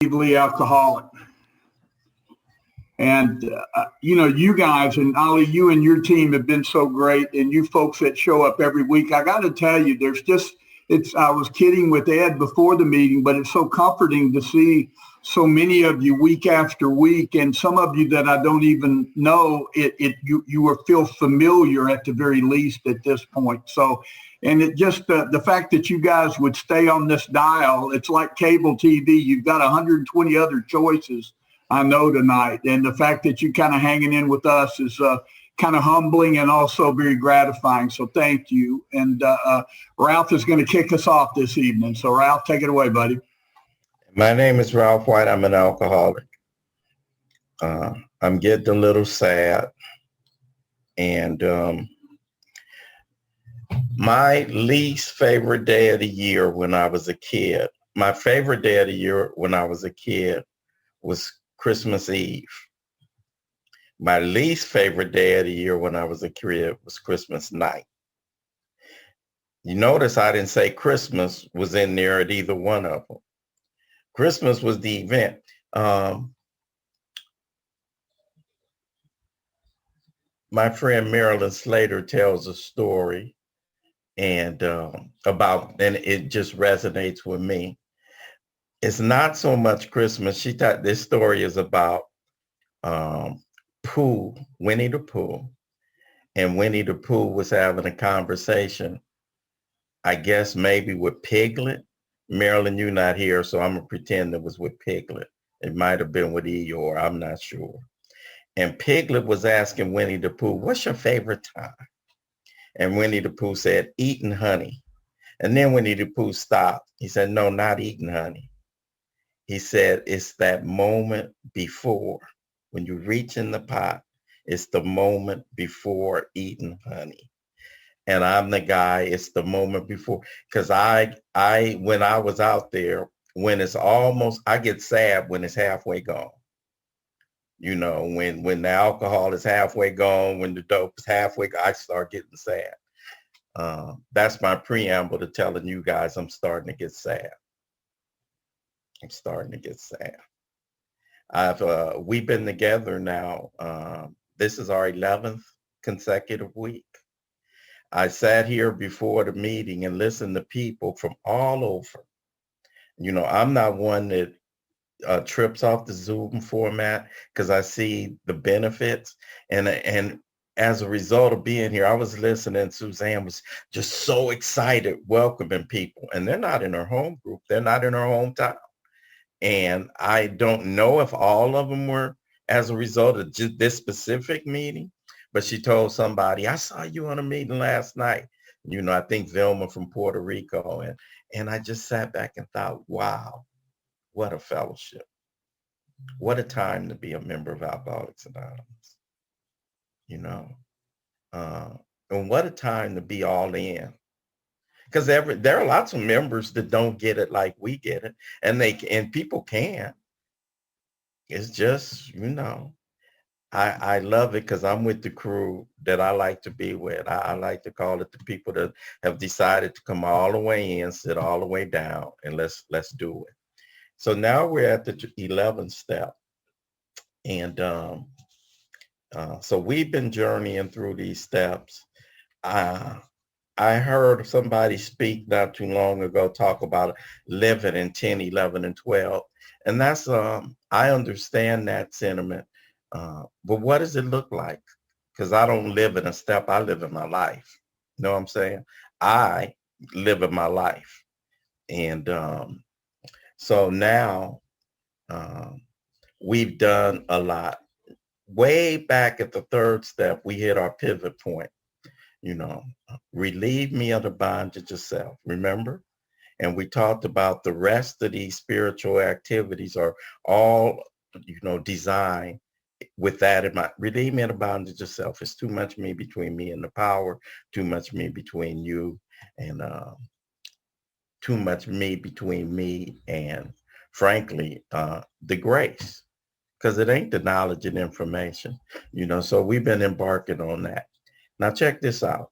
alcoholic. And, you guys and Ali, you and your team have been so great, and you folks that show up every week. I got to tell you, I was kidding with Ed before the meeting, but it's so comforting to see so many of you week after week, and some of you that I don't even know, you feel familiar at the very least at this point. So, and it just, the fact that you guys would stay on this dial, it's like cable TV. You've got 120 other choices, I know, tonight. And the fact that you kind of hanging in with us is kind of humbling and also very gratifying. So thank you. And Ralph is going to kick us off this evening. So Ralph, take it away, buddy. My name is Ralph White. I'm an alcoholic. I'm getting a little sad. And my least favorite day of the year when I was a kid, my favorite day of the year when I was a kid was Christmas Eve. My least favorite day of the year when I was a kid was Christmas night. You notice I didn't say Christmas was in there at either one of them. Christmas was the event. My friend Marilyn Slater tells a story and it just resonates with me. It's not so much Christmas. She thought this story is about Pooh, Winnie the Pooh. And Winnie the Pooh was having a conversation, I guess maybe with Piglet. Marilyn, you're not here, so I'm going to pretend it was with Piglet. It might have been with Eeyore, I'm not sure. And Piglet was asking Winnie the Pooh, what's your favorite time? And Winnie the Pooh said, eating honey. And then Winnie the Pooh stopped. He said, no, not eating honey. He said, it's that moment before. When you reach in the pot, it's the moment before eating honey. And I'm the guy, it's the moment before. Because when I was out there, when it's almost, I get sad when it's halfway gone. You know, when the alcohol is halfway gone, when the dope is halfway gone, I start getting sad. That's my preamble to telling you guys I'm starting to get sad. I'm starting to get sad. We've been together now. This is our 11th consecutive week. I sat here before the meeting and listened to people from all over. You know, I'm not one that trips off the Zoom format because I see the benefits. And as a result of being here, I was listening. Suzanne was just so excited welcoming people. And they're not in her home group. They're not in her hometown. And I don't know if all of them were as a result of just this specific meeting, but she told somebody, I saw you on a meeting last night. You know, I think Vilma from Puerto Rico. And I just sat back and thought, wow, what a fellowship. What a time to be a member of Alcoholics Anonymous. You know, and what a time to be all in. Because there are lots of members that don't get it like we get it, and people can. It's just, you know, I love it because I'm with the crew that I like to be with. I like to call it the people that have decided to come all the way in, sit all the way down, and let's do it. So now we're at the 11th step, and so we've been journeying through these steps. I heard somebody speak not too long ago talk about living in 10, 11, and 12. And that's, I understand that sentiment. But what does it look like? Because I don't live in a step, I live in my life. You know what I'm saying? I live in my life. And so now we've done a lot. Way back at the third step, we hit our pivot point. You know, relieve me of the bondage of self, remember? And we talked about the rest of these spiritual activities are all, you know, designed with that in mind. Relieve me of the bondage of self. It's too much me between me and the power, too much me between you, and too much me between me and, frankly, the grace. Because it ain't the knowledge and information, you know, so we've been embarking on that. Now check this out.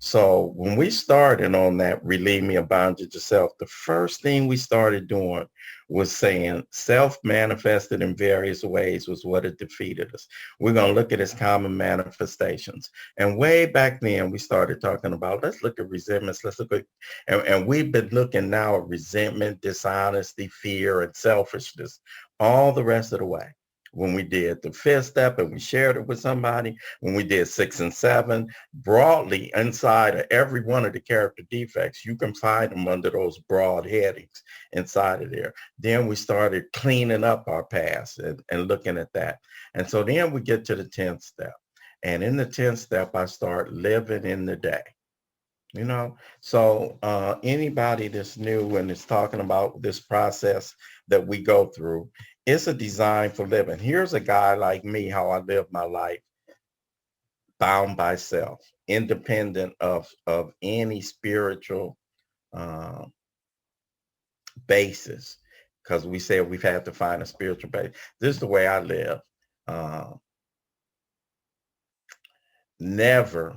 So when we started on that relieve me of bondage of self, the first thing we started doing was saying self manifested in various ways was what had defeated us. We're going to look at its common manifestations. And way back then, we started talking about, let's look at resentments. Let's look at, and we've been looking now at resentment, dishonesty, fear, and selfishness all the rest of the way. When we did the fifth step and we shared it with somebody, when we did 6 and 7, broadly inside of every one of the character defects, you can find them under those broad headings inside of there. Then we started cleaning up our past and looking at that. And so then we get to the 10th step. And in the 10th step, I start living in the day. You know, so anybody that's new and is talking about this process that we go through, it's a design for living. Here's a guy like me, how I live my life, bound by self, independent of any spiritual uh, basis, because we said we've had to find a spiritual base. This is the way I live. Uh, never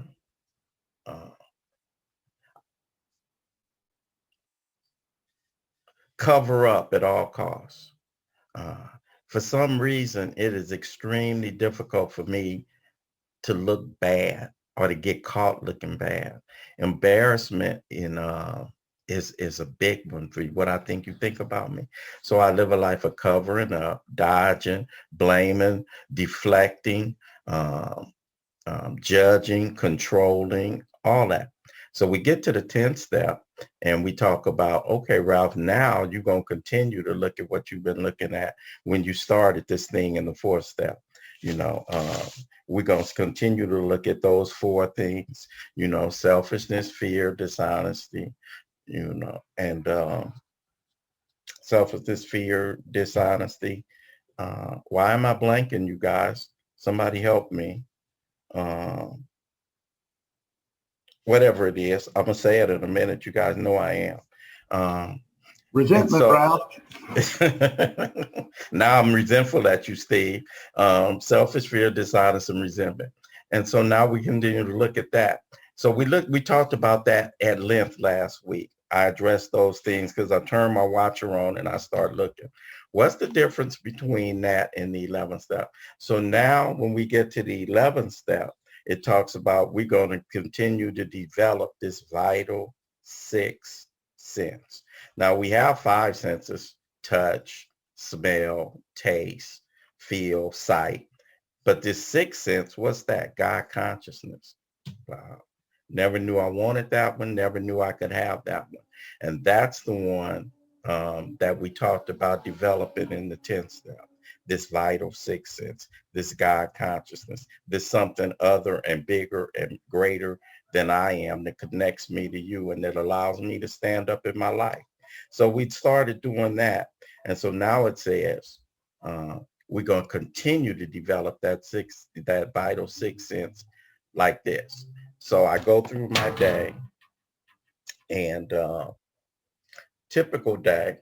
uh, cover up at all costs. Uh, for some reason, it is extremely difficult for me to look bad or to get caught looking bad. Embarrassment is a big one for what I think you think about me. So I live a life of covering up, dodging, blaming, deflecting, um, judging, controlling, all that. So we get to the 10th step and we talk about, okay, Ralph, now you're going to continue to look at what you've been looking at when you started this thing in the 4th step. You know, we're going to continue to look at those 4 things, you know, selfishness, fear, dishonesty, you know, and selfishness, fear, dishonesty. Why am I blanking, you guys? Somebody help me. Um, Whatever it is, I'm gonna say it in a minute. You guys know I am. And Resentment, so Ralph. now I'm resentful at you, Steve. Selfish, fear, dishonest, and resentment. And so now we continue to look at that. So we talked about that at length last week. I addressed those things because I turned my watcher on and I start looking. What's the difference between that and the 11th step? So now when we get to the 11th step, it talks about we're going to continue to develop this vital 6th sense. Now we have 5 senses: touch, smell, taste, feel, sight. But this 6th sense, what's that? God consciousness. Wow. Never knew I wanted that one. Never knew I could have that one. And that's the one that we talked about developing in the 10th step. This vital 6th sense, this God consciousness, this something other and bigger and greater than I am that connects me to you and that allows me to stand up in my life. So we started doing that. And so now it says, we're going to continue to develop that vital 6th sense like this. So I go through my day and typical day,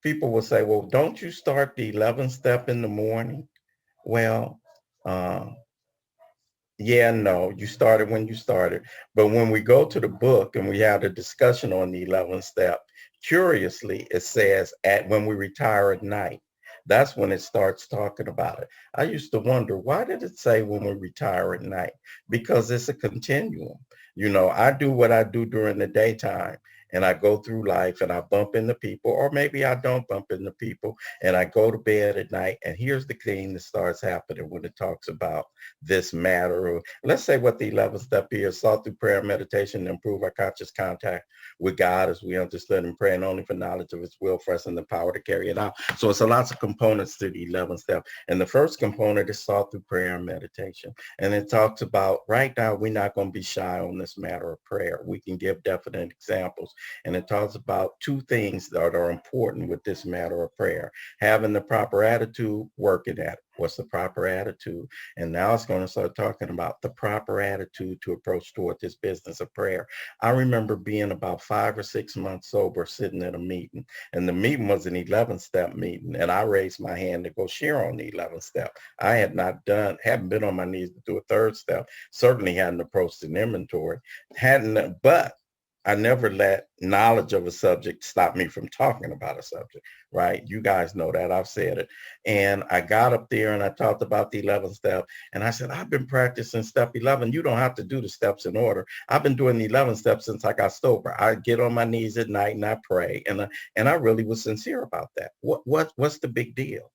people will say, well, don't you start the 11th step in the morning? Well, uh, yeah, no, you started when you started. But when we go to the book and we have a discussion on the 11th step, curiously, it says at when we retire at night. That's when it starts talking about it. I used to wonder, why did it say when we retire at night? Because it's a continuum. You know, I do what I do during the daytime and I go through life and I bump into people, or maybe I don't bump into people and I go to bed at night. And here's the thing that starts happening when it talks about this matter. Or let's say what the 11th step is: sought through prayer and meditation to improve our conscious contact with God as we understood and praying only for knowledge of his will for us and the power to carry it out. So it's a lots of components to the 11th step. And the first component is sought through prayer and meditation. And it talks about right now, we're not going to be shy on this matter of prayer. We can give definite examples And it talks about two things that are important with this matter of prayer. Having the proper attitude, working at it. What's the proper attitude? And now it's going to start talking about the proper attitude to approach toward this business of prayer. I remember being about 5 or 6 months sober, sitting at a meeting, and the meeting was an 11-step meeting, and I raised my hand to go share on the 11th step. I hadn't been on my knees to do a third step, certainly hadn't approached an inventory, but I never let knowledge of a subject stop me from talking about a subject, right? You guys know that, I've said it. And I got up there and I talked about the 11th step. And I said, I've been practicing step 11. You don't have to do the steps in order. I've been doing the 11 steps since I got sober. I get on my knees at night and I pray. And I really was sincere about that. What's the big deal?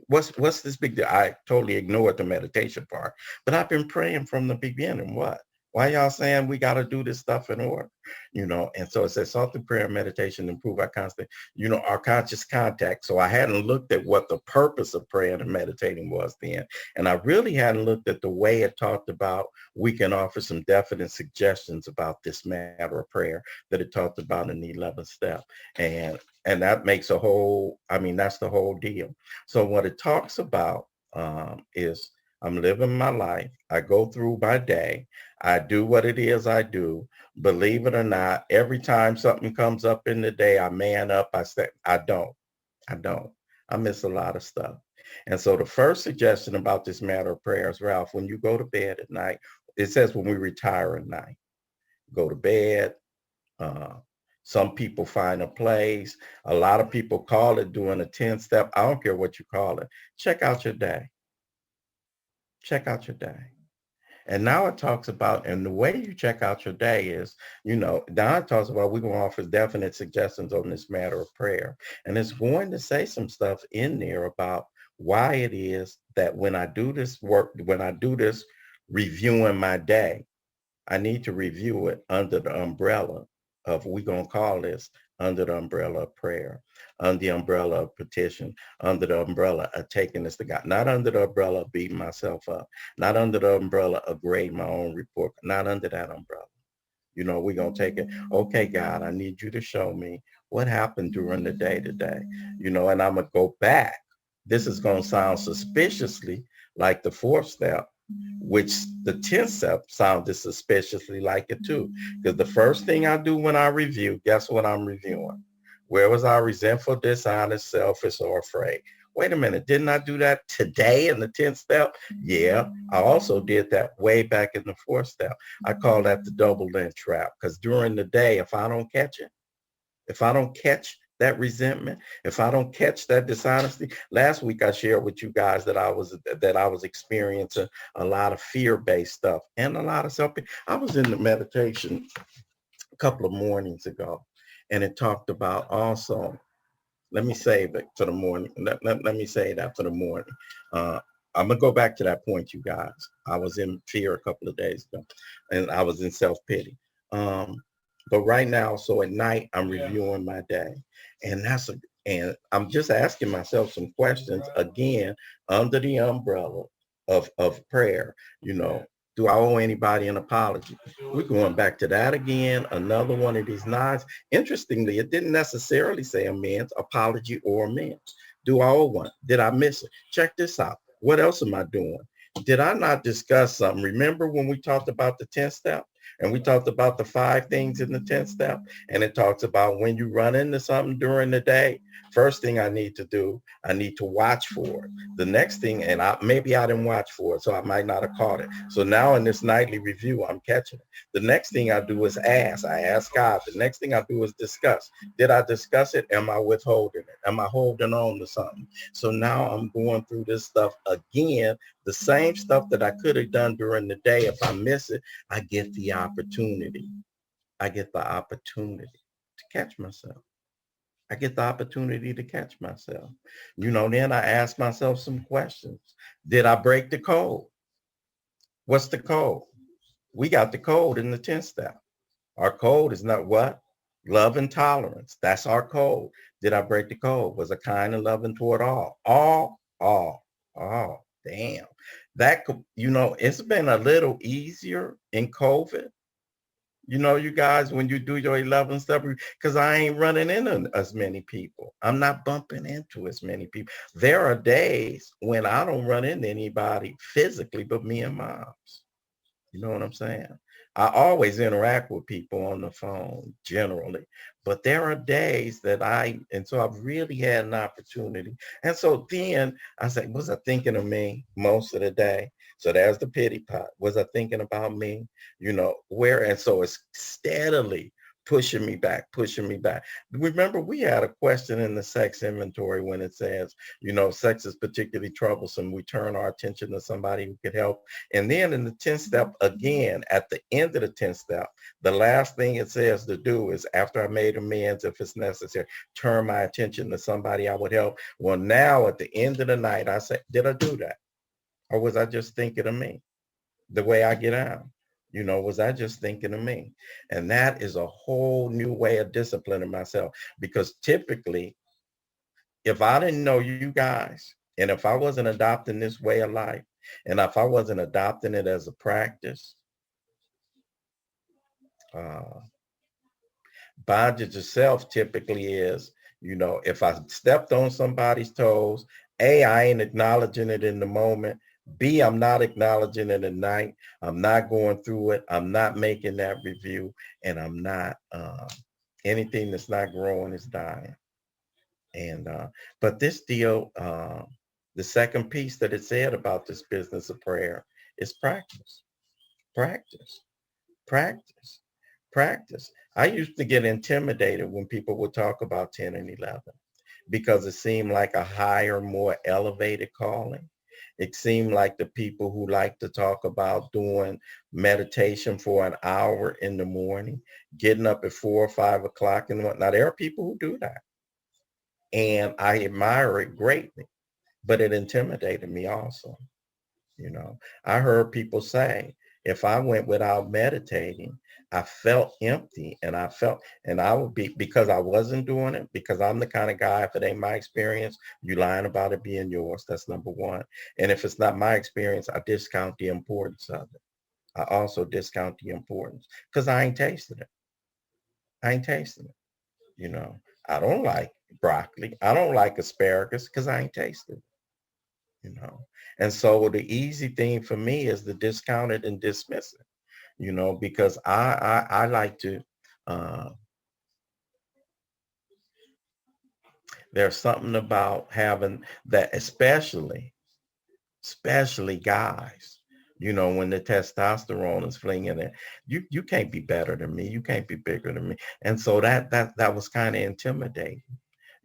What's this big deal? I totally ignored the meditation part, but I've been praying from the beginning. What? Why y'all saying we got to do this stuff in order? And so it says sought through prayer and meditation improve our constant, our conscious contact. So I hadn't looked at what the purpose of praying and meditating was then. And I really hadn't looked at the way it talked about we can offer some definite suggestions about this matter of prayer that it talked about in the 11th step. And that makes that's the whole deal. So what it talks about is I'm living my life. I go through my day. I do what it is I do. Believe it or not, every time something comes up in the day, I man up. I say, I don't. I miss a lot of stuff. And so the first suggestion about this matter of prayer is, Ralph, when you go to bed at night, it says when we retire at night, go to bed. Some people find a place. A lot of people call it doing a 10 step. I don't care what you call it. Check out your day. Check out your day. And now it talks about, and the way you check out your day is, now it talks about we're going to offer definite suggestions on this matter of prayer. And it's going to say some stuff in there about why it is that when I do this reviewing my day, I need to review it under the umbrella of, we're going to call this under the umbrella of prayer, under the umbrella of petition, under the umbrella of taking this to God, not under the umbrella of beating myself up, not under the umbrella of grading my own report, not under that umbrella. We're going to take it. Okay, God, I need you to show me what happened during the day today, and I'm going to go back. This is going to sound suspiciously like the 4th step, which the 10th step sounded suspiciously like it too. Because the first thing I do when I review, guess what I'm reviewing? Where was I resentful, dishonest, selfish, or afraid? Wait a minute, didn't I do that today in the 10th step? Yeah, I also did that way back in the 4th step. I call that the double lynch trap, because during the day, if I don't catch it, if I don't catch that resentment, if I don't catch that dishonesty. Last week I shared with you guys that I was experiencing a lot of fear-based stuff and a lot of self. I was in the meditation a couple of mornings ago, and it talked about also, let me save it for the morning. Let me say that for the morning. I'm gonna go back to that point, you guys. I was in fear a couple of days ago, and I was in self-pity. But right now, so at night, I'm reviewing my day, and and I'm just asking myself some questions again under the umbrella of prayer. Do I owe anybody an apology? We're going back to that again. Another one of these nines. Interestingly, it didn't necessarily say amends, apology, or amends. Do I owe one? Did I miss it? Check this out. What else am I doing? Did I not discuss something? Remember when we talked about the 10th step? And we talked about the 5 things in the 10th step. And it talks about when you run into something during the day, first thing I need to do, I need to watch for it. The next thing, and maybe I didn't watch for it, so I might not have caught it. So now in this nightly review, I'm catching it. The next thing I do is ask. I ask God. The next thing I do is discuss. Did I discuss it? Am I withholding it? Am I holding on to something? So now I'm going through this stuff again, the same stuff that I could have done during the day. If I miss it, I get the opportunity. I get the opportunity to catch myself. I get the opportunity to catch myself. Then I ask myself some questions. Did I break the code? What's the code? We got the code in the 10th step. Our code is not what? Love and tolerance. That's our code. Did I break the code? Was I kind and loving toward all? All. Damn. That could, it's been a little easier in COVID You know, you guys, when you do your 11 step, because I ain't running into as many people. I'm not bumping into as many people. There are days when I don't run into anybody physically but me and moms. You know what I'm saying? I always interact with people on the phone generally, but there are days that and so I've really had an opportunity. And so then I say, was I thinking of me most of the day? So there's the pity pot. Was I thinking about me? You know, and so it's steadily pushing me back, pushing me back. Remember, we had a question in the sex inventory when it says, you know, sex is particularly troublesome. We turn our attention to somebody who could help. And then in the 10th step, again, at the end of the 10th step, the last thing it says to do is, after I made amends, if it's necessary, turn my attention to somebody I would help. Well, now at the end of the night, I say, did I do that? Or was I just thinking of me? The way I get out, you know, was I just thinking of me? And that is a whole new way of disciplining myself, because typically, if I didn't know you guys, and if I wasn't adopting this way of life, and if I wasn't adopting it as a practice, uh, bondage itself typically is, you know, if I stepped on somebody's toes, A, I ain't acknowledging it in the moment. B, I'm not acknowledging it at night. I'm not going through it. I'm not making that review. And I'm not, anything that's not growing is dying. And, but this deal, the second piece that it said about this business of prayer is practice, practice, practice, practice. I used to get intimidated when people would talk about 10 and 11 because it seemed like a higher, more elevated calling. It seemed like the people who like to talk about doing meditation for an hour in the morning, getting up at 4 or 5 o'clock and whatnot. There are people who do that. And I admire it greatly, but it intimidated me also. You know, I heard people say, if I went without meditating, I felt empty, and I would be, because I wasn't doing it, because I'm the kind of guy, if it ain't my experience, you lying about it being yours. That's number one. And if it's not my experience, I discount the importance of it. I also discount the importance because I ain't tasted it. I ain't tasted it. You know, I don't like broccoli. I don't like asparagus because I ain't tasted it. You know, and so the easy thing for me is to discount it and dismiss it, you know, because I like to, uh, there's something about having that, especially guys, you know, when the testosterone is flinging it, you can't be better than me. You can't be bigger than me. And so that was kind of intimidating,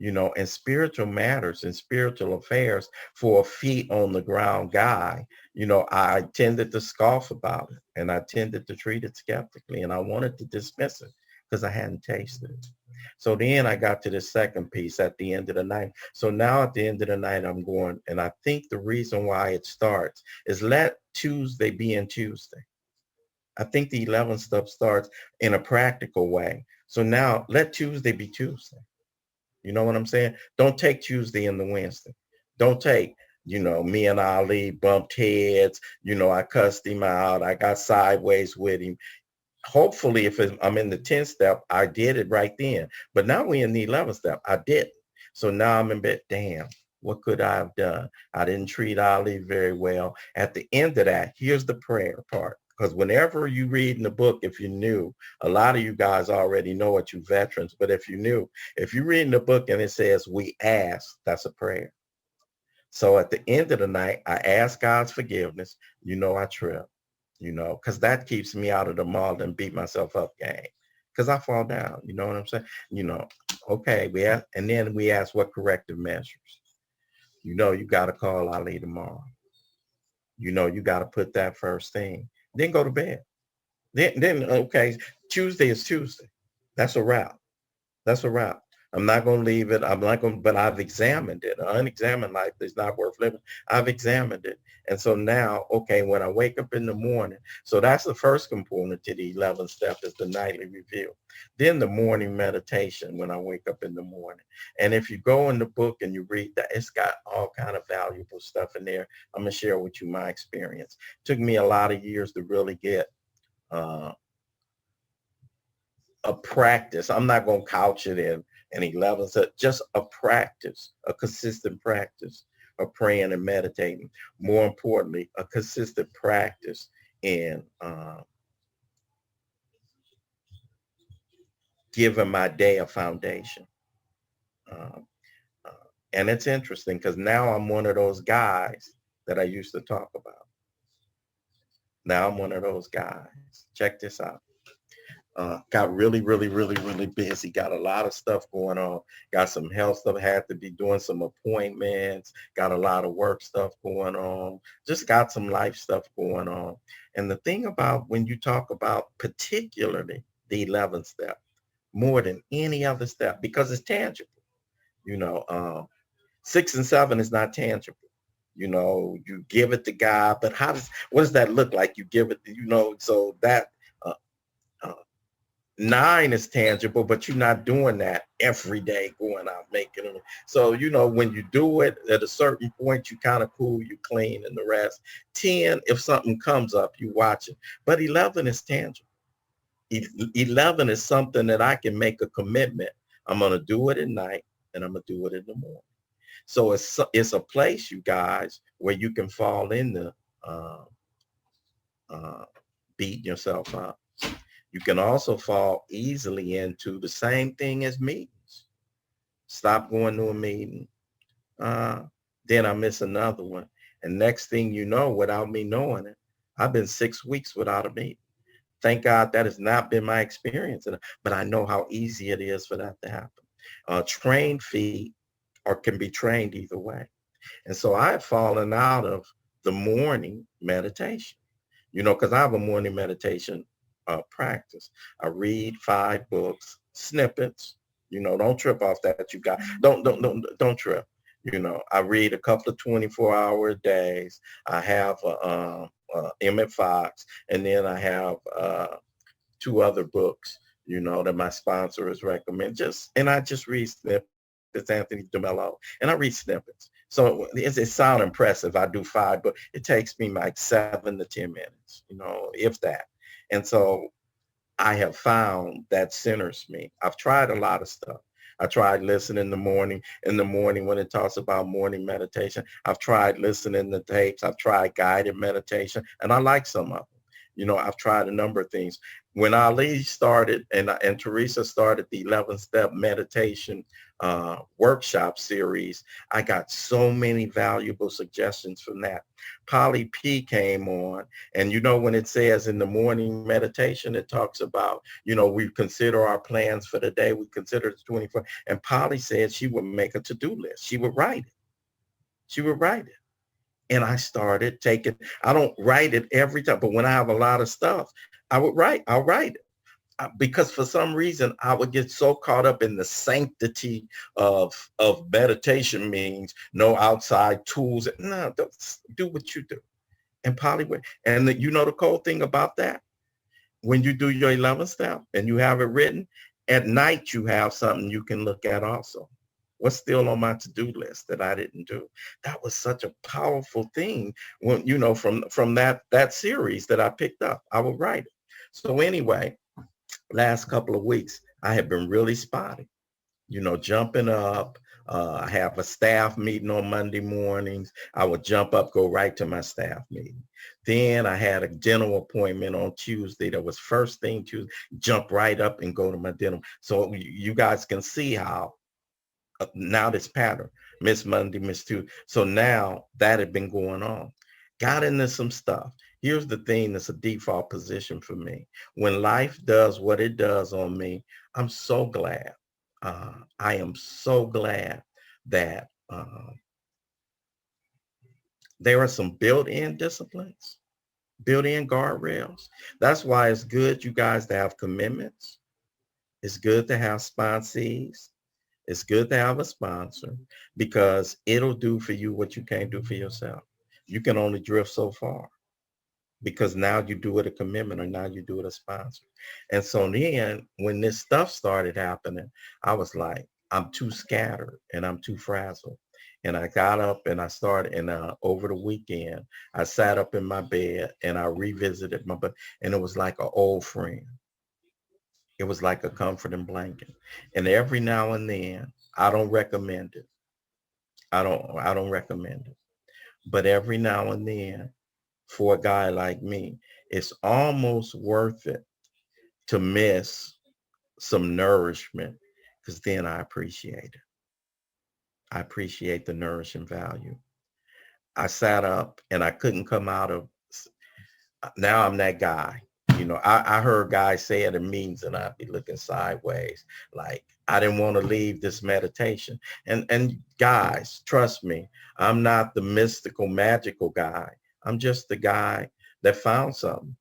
you know, and spiritual matters and spiritual affairs for a feet on the ground guy, you know, I tended to scoff about it and I tended to treat it skeptically and I wanted to dismiss it because I hadn't tasted it. So then I got to the second piece at the end of the night. So now at the end of the night, I'm going, and I think the reason why it starts is let Tuesday be in Tuesday. I think the 11th step starts in a practical way. So now let Tuesday be Tuesday. You know what I'm saying? Don't take Tuesday and the Wednesday. Don't take, you know, me and Ali bumped heads. You know, I cussed him out. I got sideways with him. Hopefully, if I'm in the 10th step, I did it right then. But now we're in the 11th step. I didn't. So now I'm in bed. Damn, what could I have done? I didn't treat Ali very well. At the end of that, here's the prayer part. Because whenever you read in the book, if you knew, a lot of you guys already know it, you veterans, but if you knew, if you read in the book and it says, we ask, that's a prayer. So at the end of the night, I ask God's forgiveness. You know, I trip, you know, because that keeps me out of the mall and beat myself up game. Because I fall down, you know what I'm saying? You know, okay, and then we ask what corrective measures. You know, you got to call Ali tomorrow. You know, you got to put that first thing. Then go to bed. Then okay, Tuesday is Tuesday. That's a wrap. That's a wrap. I'm not going to leave it. I'm not going to, but I've examined it. An unexamined life is not worth living. I've examined it. And so now, okay, when I wake up in the morning, so that's the first component to the 11th step is the nightly review. Then the morning meditation when I wake up in the morning. And if you go in the book and you read that, it's got all kind of valuable stuff in there. I'm going to share with you my experience. It took me a lot of years to really get uh, a practice. I'm not going to couch it in an 11, so just a practice, a consistent practice of praying and meditating. More importantly, a consistent practice in giving my day a foundation. Um, uh, and it's interesting because now I'm one of those guys that I used to talk about. Now I'm one of those guys. Check this out. Got really, really, really, really busy. Got a lot of stuff going on. Got some health stuff. Had to be doing some appointments. Got a lot of work stuff going on. Just got some life stuff going on. And the thing about when you talk about particularly the 11th step, more than any other step, because it's tangible. You know, 6 and 7 is not tangible. You know, you give it to God, but what does that look like? You give it, so that uh, uh, 9 is tangible, but you're not doing that every day, going out making it. So, when you do it at a certain point, you kind of cool, you clean, and the rest. 10, if something comes up, you watch it. But 11 is tangible. 11 is something that I can make a commitment. I'm going to do it at night and I'm going to do it in the morning. So it's a place, you guys, where you can fall into beating yourself up. You can also fall easily into the same thing as meetings. Stop going to a meeting. Then I miss another one. And next thing you know, without me knowing it, I've been 6 weeks without a meeting. Thank God that has not been my experience, but I know how easy it is for that to happen. Trained feet can be trained either way. And so I've fallen out of the morning meditation, because I have a morning meditation practice. I read 5 books, snippets, don't trip off that you got. Don't trip. I read a couple of 24-hour days. I have Emmett Fox, and then I have 2 other books, that my sponsor has recommended. And I just read snippets. It's Anthony DeMello, and I read snippets. So it sounds impressive. I do 5, but it takes me like 7 to 10 minutes, if that. And so I have found that centers me. I've tried a lot of stuff. I tried listening in the morning when it talks about morning meditation. I've tried listening to tapes. I've tried guided meditation, and I like some of them. I've tried a number of things. When Ali started and Teresa started the 11th step meditation workshop series, I got so many valuable suggestions from that. Polly P came on, and when it says in the morning meditation, it talks about, we consider our plans for the day, we consider the 24, and Polly said she would make a to-do list. She would write it. And I started taking, I don't write it every time, but when I have a lot of stuff, I'll write it. Because for some reason, I would get so caught up in the sanctity of meditation means no outside tools. No, do what you do. And Polly, and the cool thing about that, when you do your 11th step and you have it written, at night you have something you can look at also. What's still on my to-do list that I didn't do? That was such a powerful thing when, from that series that I picked up. I would write it. So anyway, last couple of weeks, I have been really spotty, jumping up. I have a staff meeting on Monday mornings. I would jump up, go right to my staff meeting. Then I had a dental appointment on Tuesday. That was first thing Tuesday, jump right up and go to my dental. So you guys can see how now this pattern, miss Monday, miss Tuesday. So now that had been going on. Got into some stuff. Here's the thing that's a default position for me. When life does what it does on me, I'm so glad. I am so glad that there are some built-in disciplines, built-in guardrails. That's why it's good, you guys, to have commitments. It's good to have sponsees. It's good to have a sponsor because it'll do for you what you can't do for yourself. You can only drift so far because now you do it a commitment or now you do it a sponsor. And so then when this stuff started happening, I was like, I'm too scattered and I'm too frazzled. And I got up and I started, and over the weekend, I sat up in my bed and I revisited my book, and it was like an old friend. It was like a comforting blanket. And every now and then, I don't recommend it. I don't recommend it. But every now and then, for a guy like me, it's almost worth it to miss some nourishment, because then I appreciate it. I appreciate the nourishing value. I sat up and I couldn't come out of, now I'm that guy. I heard guys say it in meetings and I'd be looking sideways. Like, I didn't want to leave this meditation. And guys, trust me, I'm not the mystical, magical guy. I'm just the guy that found something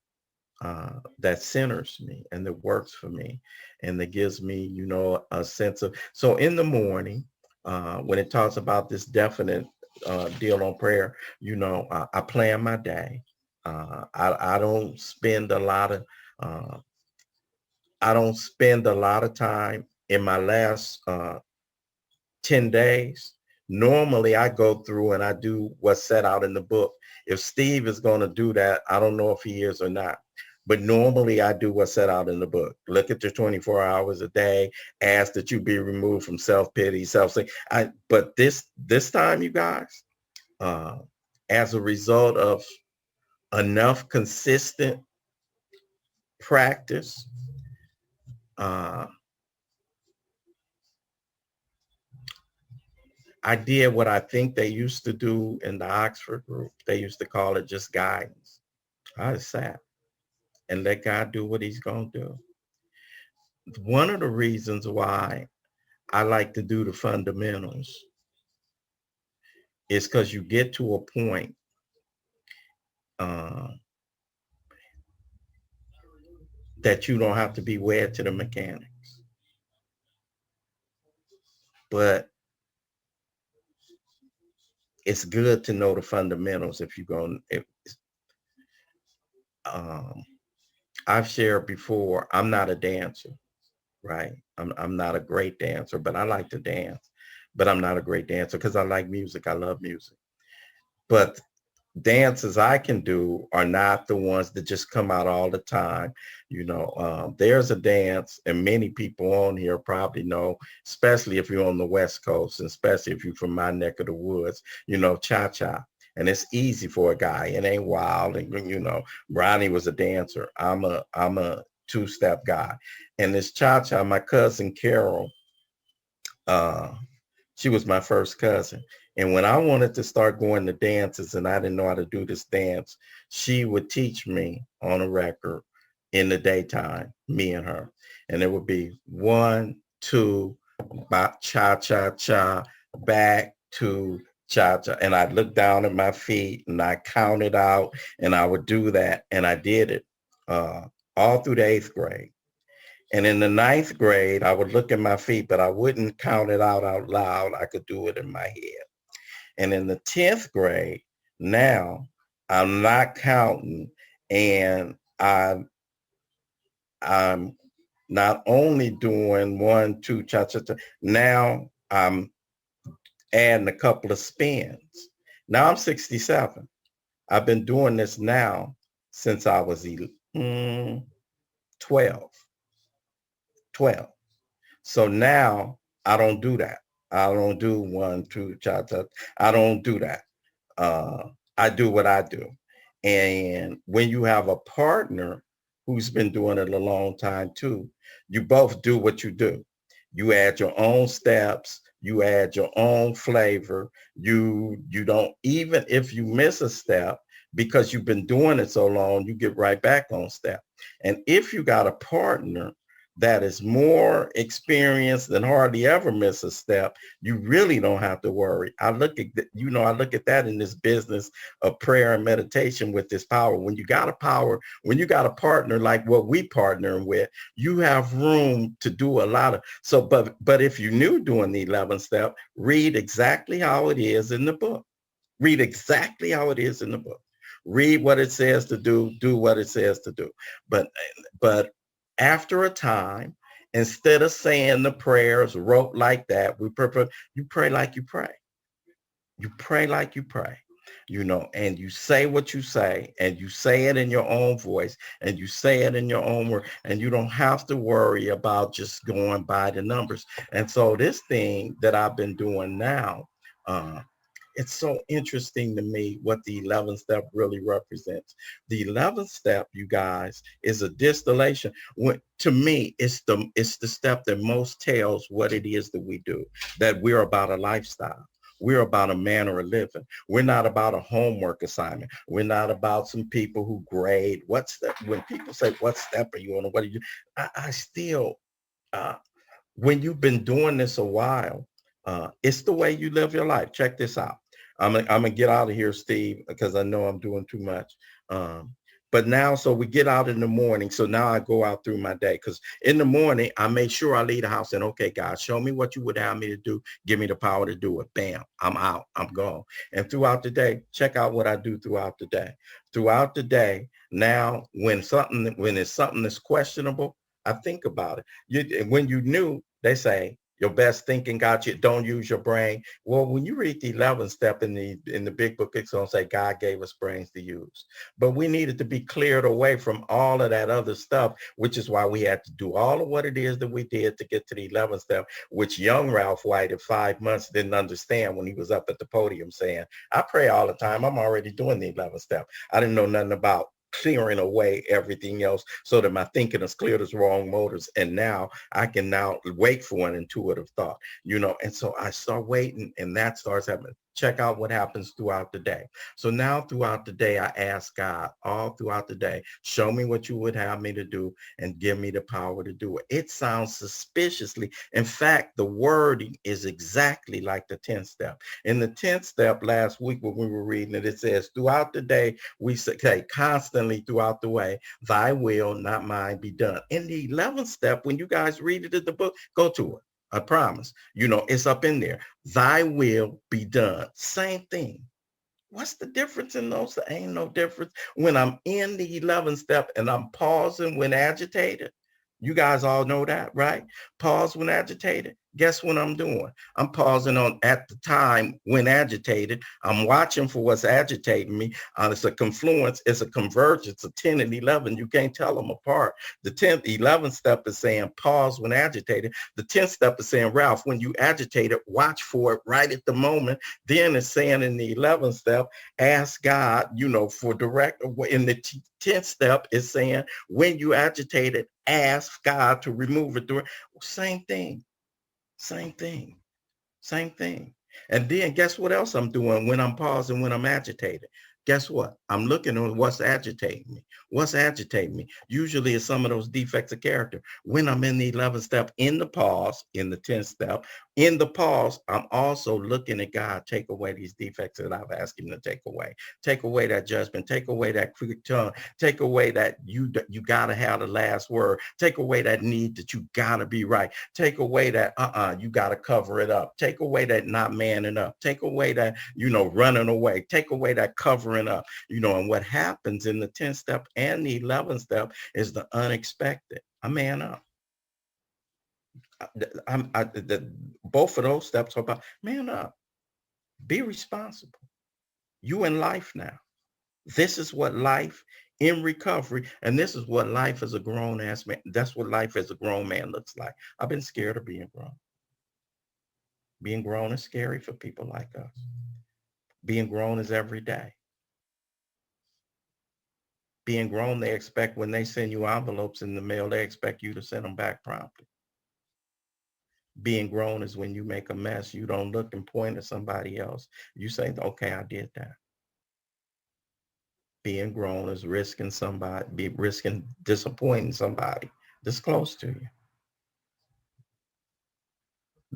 that centers me and that works for me and that gives me, a sense of, so in the morning, when it talks about this definite deal on prayer, I plan my day. I don't spend a lot of, time in my last 10 days. Normally I go through and I do what's set out in the book. If Steve is going to do that, I don't know if he is or not. But normally I do what's set out in the book. Look at your 24 hours a day, ask that you be removed from self-pity, but this time, you guys, as a result of enough consistent practice, I did what I think they used to do in the Oxford group. They used to call it just guidance. I just sat and let God do what he's going to do. One of the reasons why I like to do the fundamentals is because you get to a point that you don't have to be wed to the mechanics. But it's good to know the fundamentals if you're going to, I've shared before, I'm not a dancer, right? I'm not a great dancer, but I like to dance. But I'm not a great dancer because I like music. I love music. But dances I can do are not the ones that just come out all the time. There's a dance, and many people on here probably know, especially if you're on the West Coast, and especially if you're from my neck of the woods, cha-cha. And it's easy for a guy. It ain't wild. And, Ronnie was a dancer. I'm a two-step guy. And this cha-cha, my cousin Carol, she was my first cousin. And when I wanted to start going to dances and I didn't know how to do this dance, she would teach me on a record in the daytime, me and her. And it would be 1, 2, cha-cha-cha, back to cha-cha. And I'd look down at my feet and I counted out and I would do that. And I did it all through the 8th grade. And in the 9th grade, I would look at my feet, but I wouldn't count it out loud. I could do it in my head. And in the 10th grade, now I'm not counting, and I'm not only doing 1, 2, cha-cha-cha. Now I'm adding a couple of spins. Now I'm 67. I've been doing this now since I was 12. So now I don't do that. I don't do 1, 2, cha-cha. I don't do that. I do what I do. And when you have a partner who's been doing it a long time too, you both do what you do. You add your own steps, you add your own flavor. You don't, even if you miss a step, because you've been doing it so long, you get right back on step. And if you got a partner that is more experienced than hardly ever miss a step, you really don't have to worry. I look at that in this business of prayer and meditation with this power. When you got a partner like what we partnering with, you have room to do a lot of, so, but if you're new doing the 11th step, read exactly how it is in the book. Read exactly how it is in the book. Read what it says to do what it says to do. But after a time, instead of saying the prayers wrote like that, we prefer you pray like you pray. You pray like you pray. And you say what you say, and you say it in your own voice, and you say it in your own word, and you don't have to worry about just going by the numbers. And so this thing that I've been doing now, uh, it's so interesting to me what the 11th step really represents. The 11th step, you guys, is a distillation. To me, it's the step that most tells what it is that we do, that we're about a lifestyle. We're about a manner of living. We're not about a homework assignment. We're not about some people who grade. When people say, what step are you on? Or what do you do? I still, uh, when you've been doing this a while, it's the way you live your life. Check this out. I'm gonna get out of here, Steve, because I know I'm doing too much. Um, but now, so we get out in the morning. So now I go out through my day, because in the morning, I make sure I leave the house and, okay, God, show me what you would have me to do. Give me the power to do it. Bam, I'm out, I'm gone. And throughout the day, check out what I do throughout the day. Throughout the day, now, when it's something that's questionable, I think about it. When you knew, they say, your best thinking got you. Don't use your brain. Well, when you read the 11th step in the big book, it's going to say God gave us brains to use. But we needed to be cleared away from all of that other stuff, which is why we had to do all of what it is that we did to get to the 11th step, which young Ralph White at 5 months didn't understand when he was up at the podium saying, I pray all the time. I'm already doing the 11th step. I didn't know nothing about clearing away everything else so that my thinking is cleared as wrong motives. And now I can now wait for an intuitive thought, and so I start waiting, and that starts happening. Check out what happens throughout the day. So now throughout the day, I ask God all throughout the day, show me what you would have me to do and give me the power to do it. It sounds suspiciously. In fact, the wording is exactly like the 10th step. In the 10th step last week when we were reading it, it says throughout the day, we say constantly throughout the way, thy will, not mine, be done. In the 11th step, when you guys read it in the book, go to it. I promise. It's up in there. Thy will be done. Same thing. What's the difference in those? There ain't no difference. When I'm in the 11th step and I'm pausing when agitated, you guys all know that, right? Pause when agitated. Guess what I'm doing? I'm pausing on at the time when agitated. I'm watching for what's agitating me. It's a confluence. It's a convergence of 10 and 11. You can't tell them apart. The 10th, 11th step is saying pause when agitated. The 10th step is saying, Ralph, when you agitated, watch for it right at the moment. Then it's saying in the 11th step, ask God, for direct. In the 10th step is saying, when you agitated, ask God to remove it. Same thing. Same thing. Same thing. And then guess what else I'm doing when I'm pausing, when I'm agitated? Guess what? I'm looking at what's agitating me. What's agitating me? Usually it's some of those defects of character. When I'm in the 11th step, in the pause, in the 10th step, in the pause, I'm also looking at God, take away these defects that I've asked him to take away. Take away that judgment. Take away that quick tongue. Take away that you got to have the last word. Take away that need that you got to be right. Take away that you got to cover it up. Take away that not manning up. Take away that, running away. Take away that covering up, and what happens in the 10th step and the 11th step is the unexpected. I man up. Both of those steps are about man up. Be responsible. You in life now. This is what life in recovery, and this is what life as a grown ass man. That's what life as a grown man looks like. I've been scared of being grown. Being grown is scary for people like us. Being grown is every day. Being grown, they expect when they send you envelopes in the mail, they expect you to send them back promptly. Being grown is when you make a mess, you don't look and point at somebody else. You say, okay, I did that. Being grown is risking disappointing somebody that's close to you.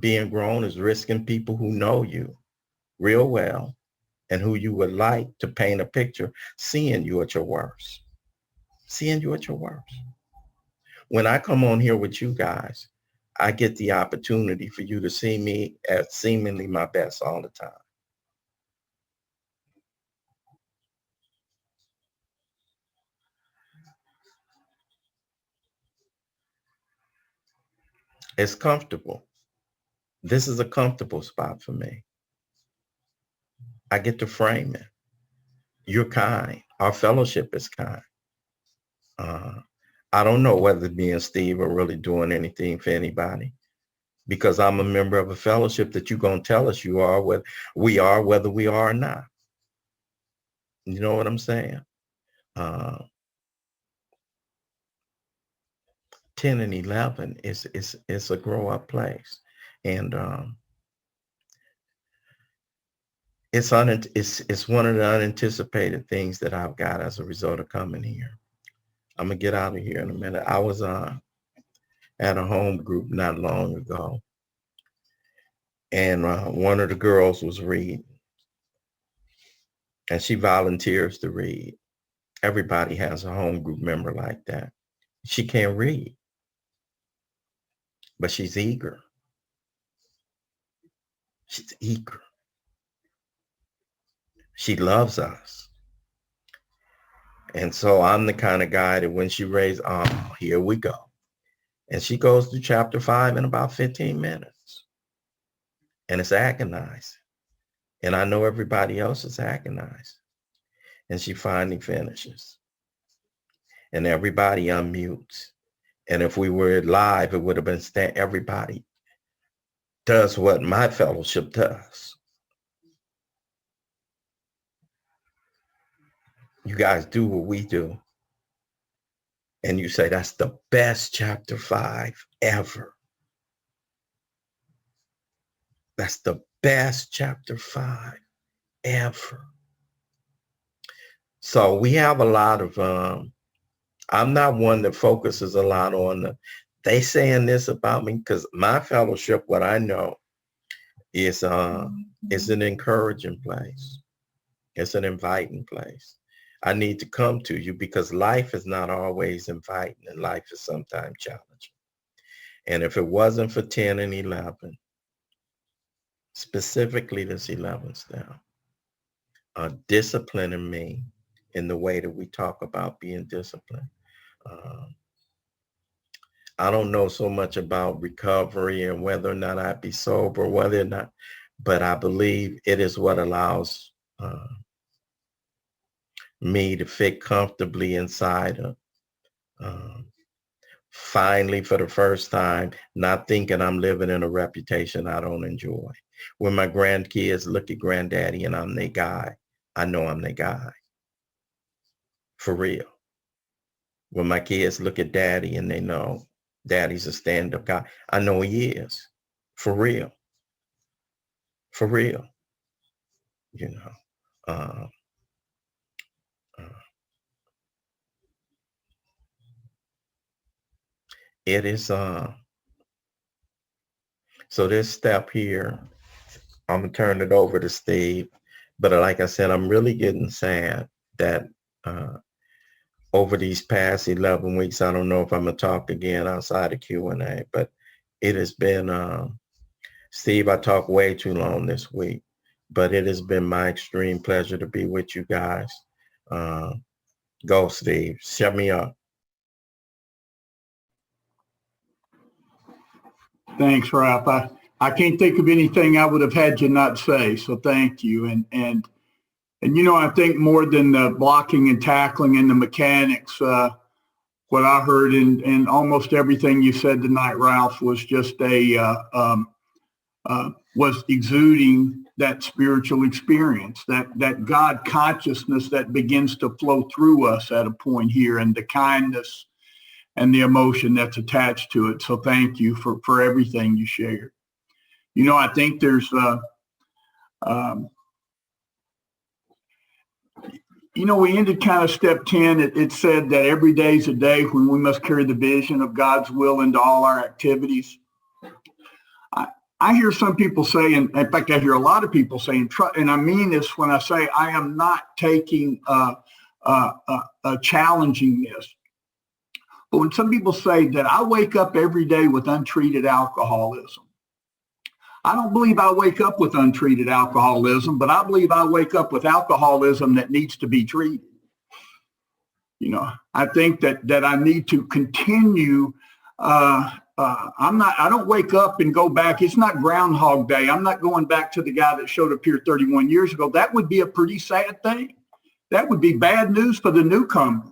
Being grown is risking people who know you real well and who you would like to paint a picture, seeing you at your worst. Seeing you at your worst. When I come on here with you guys, I get the opportunity for you to see me at seemingly my best all the time. It's comfortable. This is a comfortable spot for me. I get to frame it. You're kind. Our fellowship is kind. I don't know whether me and Steve are really doing anything for anybody, because I'm a member of a fellowship that you're going to tell us you are, whether we are or not. You know what I'm saying? 10 and 11 is a grow up place. And it's one of the unanticipated things that I've got as a result of coming here. I'm gonna get out of here in a minute. I was at a home group not long ago, and one of the girls was reading, and she volunteers to read. Everybody has a home group member like that. She can't read, but she's eager. She's eager. She loves us. And so I'm the kind of guy that when she raised, here we go. And she goes through chapter 5 in about 15 minutes. And it's agonizing. And I know everybody else is agonizing. And she finally finishes. And everybody unmutes. And if we were live, it would have been everybody does what my fellowship does. You guys do what we do. And you say, that's the best chapter 5 ever. That's the best chapter 5 ever. So we have a lot of, I'm not one that focuses a lot on they saying this about me, because my fellowship, what I know is an encouraging place. It's an inviting place. I need to come to you because life is not always inviting, and life is sometimes challenging. And if it wasn't for 10 and 11, specifically this 11th now, disciplining me in the way that we talk about being disciplined. I don't know so much about recovery and whether or not I'd be sober, whether or not, but I believe it is what allows me to fit comfortably inside of, finally, for the first time, not thinking I'm living in a reputation I don't enjoy. When my grandkids look at granddaddy and I'm their guy, I know I'm their guy. For real. When my kids look at daddy and they know daddy's a stand-up guy, I know he is. For real. For real. You know. It is so this step here, I'm gonna turn it over to Steve, but like I said, I'm really getting sad that over these past 11 weeks, I don't know if I'm gonna talk again outside of Q&A, but it has been Steve, I talked way too long this week, but it has been my extreme pleasure to be with you guys. Go, Steve, shut me up. Thanks, Ralph. I can't think of anything I would have had you not say, so thank you. And you know, I think more than the blocking and tackling and the mechanics, what I heard in almost everything you said tonight, Ralph, was just was exuding that spiritual experience, that God consciousness that begins to flow through us at a point here, and the kindness and the emotion that's attached to it. So thank you for everything you shared. You know, I think there's, you know, we ended kind of step 10. It said that every day is a day when we must carry the vision of God's will into all our activities. I hear some people say, and in fact, I hear a lot of people saying, and I mean this when I say I am not taking challenging this. But when some people say that I wake up every day with untreated alcoholism, I don't believe I wake up with untreated alcoholism, but I believe I wake up with alcoholism that needs to be treated. You know, I think that I need to continue. I don't wake up and go back. It's not Groundhog Day. I'm not going back to the guy that showed up here 31 years ago. That would be a pretty sad thing. that would be bad news for the newcomer.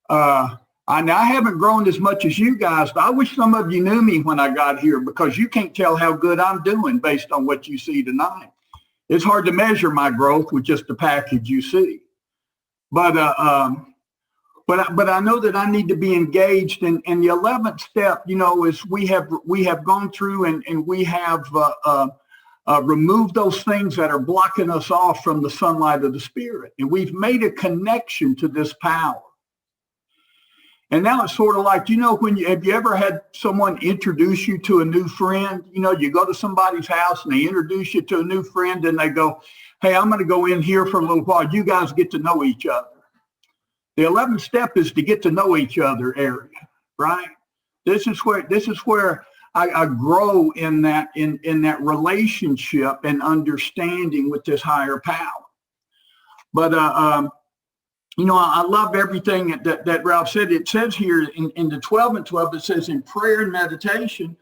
I haven't grown as much as you guys, but I wish some of you knew me when I got here, because you can't tell how good I'm doing based on what you see tonight. It's hard to measure my growth with just the package you see. But I know that I need to be engaged. And the 11th step, is we have gone through and we have removed those things that are blocking us off from the sunlight of the Spirit. And we've made a connection to this power. And now it's sort of like, have you ever had someone introduce you to a new friend? You go to somebody's house and they introduce you to a new friend and they go, hey, I'm going to go in here for a little while. You guys get to know each other. The 11th step is to get to know each other area, right? This is where I grow in that relationship and understanding with this higher power. But I love everything that Ralph said. It says here in the 12 and 12, it says in prayer and meditation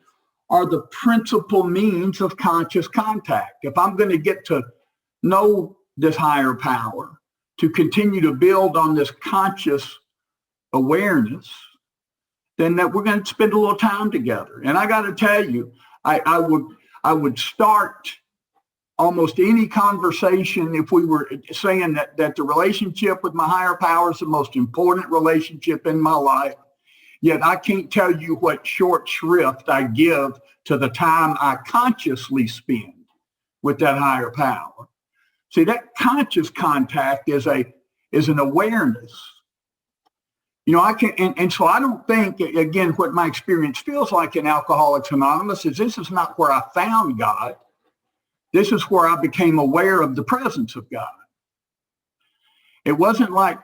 are the principal means of conscious contact. If I'm going to get to know this higher power, to continue to build on this conscious awareness, then that we're going to spend a little time together. And I got to tell you, I would start almost any conversation if we were saying that the relationship with my higher power is the most important relationship in my life. Yet I can't tell you what short shrift I give to the time I consciously spend with that higher power. See, that conscious contact is an awareness. I can, and so I don't think, again, what my experience feels like in Alcoholics Anonymous is this is not where I found God. This is where I became aware of the presence of God. It wasn't like,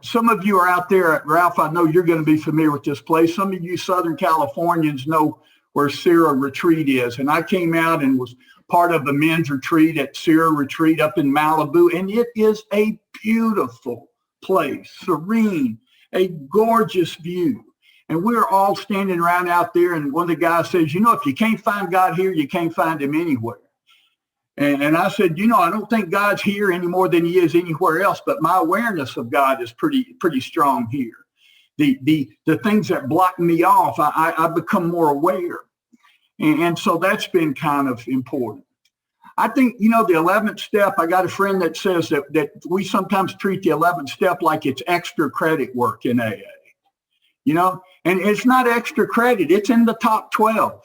some of you are out there, Ralph, I know you're going to be familiar with this place. Some of you Southern Californians know where Sierra Retreat is. And I came out and was part of the men's retreat at Sierra Retreat up in Malibu. And it is a beautiful place, serene, a gorgeous view. And we're all standing around out there. And one of the guys says, if you can't find God here, you can't find him anywhere. And I said, I don't think God's here any more than he is anywhere else, but my awareness of God is pretty strong here. The things that block me off, I become more aware. And so that's been kind of important. I think, the 11th step, I got a friend that says that we sometimes treat the 11th step like it's extra credit work in AA, and it's not extra credit. It's in the top 12.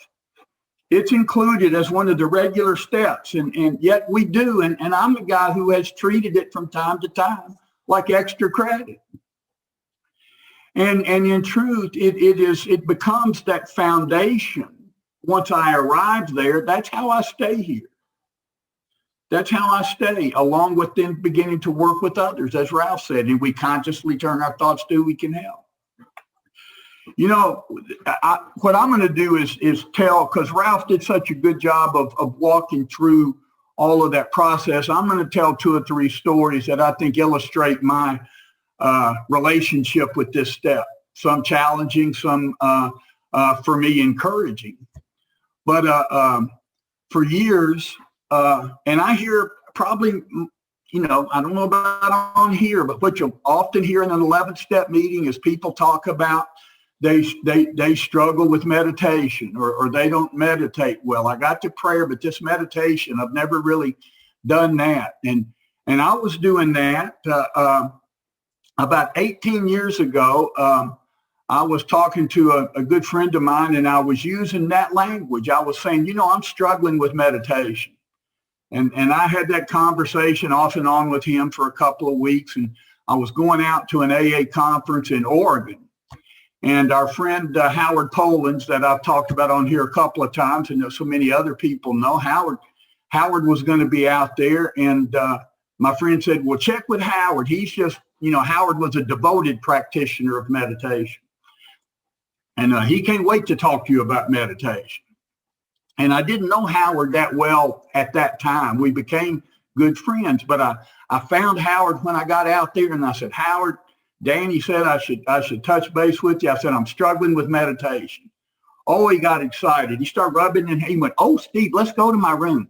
It's included as one of the regular steps, and yet we do. And I'm a guy who has treated it from time to time like extra credit. And in truth, it becomes that foundation. Once I arrive there, that's how I stay here. That's how I stay, along with then beginning to work with others, as Ralph said, and we consciously turn our thoughts to who we can help. What I'm going to do is tell, because Ralph did such a good job of walking through all of that process. I'm going to tell 2 or 3 stories that I think illustrate my relationship with this step. Some challenging, some for me encouraging. But for years, and I hear probably, I don't know about on here, but what you'll often hear in an 11th step meeting is people talk about they struggle with meditation or they don't meditate well. I got to prayer, but this meditation, I've never really done that. And I was doing that about 18 years ago. I was talking to a good friend of mine, and I was using that language. I was saying, I'm struggling with meditation. And I had that conversation off and on with him for a couple of weeks. And I was going out to an AA conference in Oregon. And our friend Howard Polans, that I've talked about on here a couple of times, and so many other people know, Howard was going to be out there. And my friend said, well, check with Howard. He's just, Howard was a devoted practitioner of meditation. And he can't wait to talk to you about meditation. And I didn't know Howard that well at that time. We became good friends, but I found Howard when I got out there, and I said, Howard, Danny said I should touch base with you. I said, I'm struggling with meditation. Oh, he got excited. He started rubbing, and he went, oh, Steve, let's go to my room.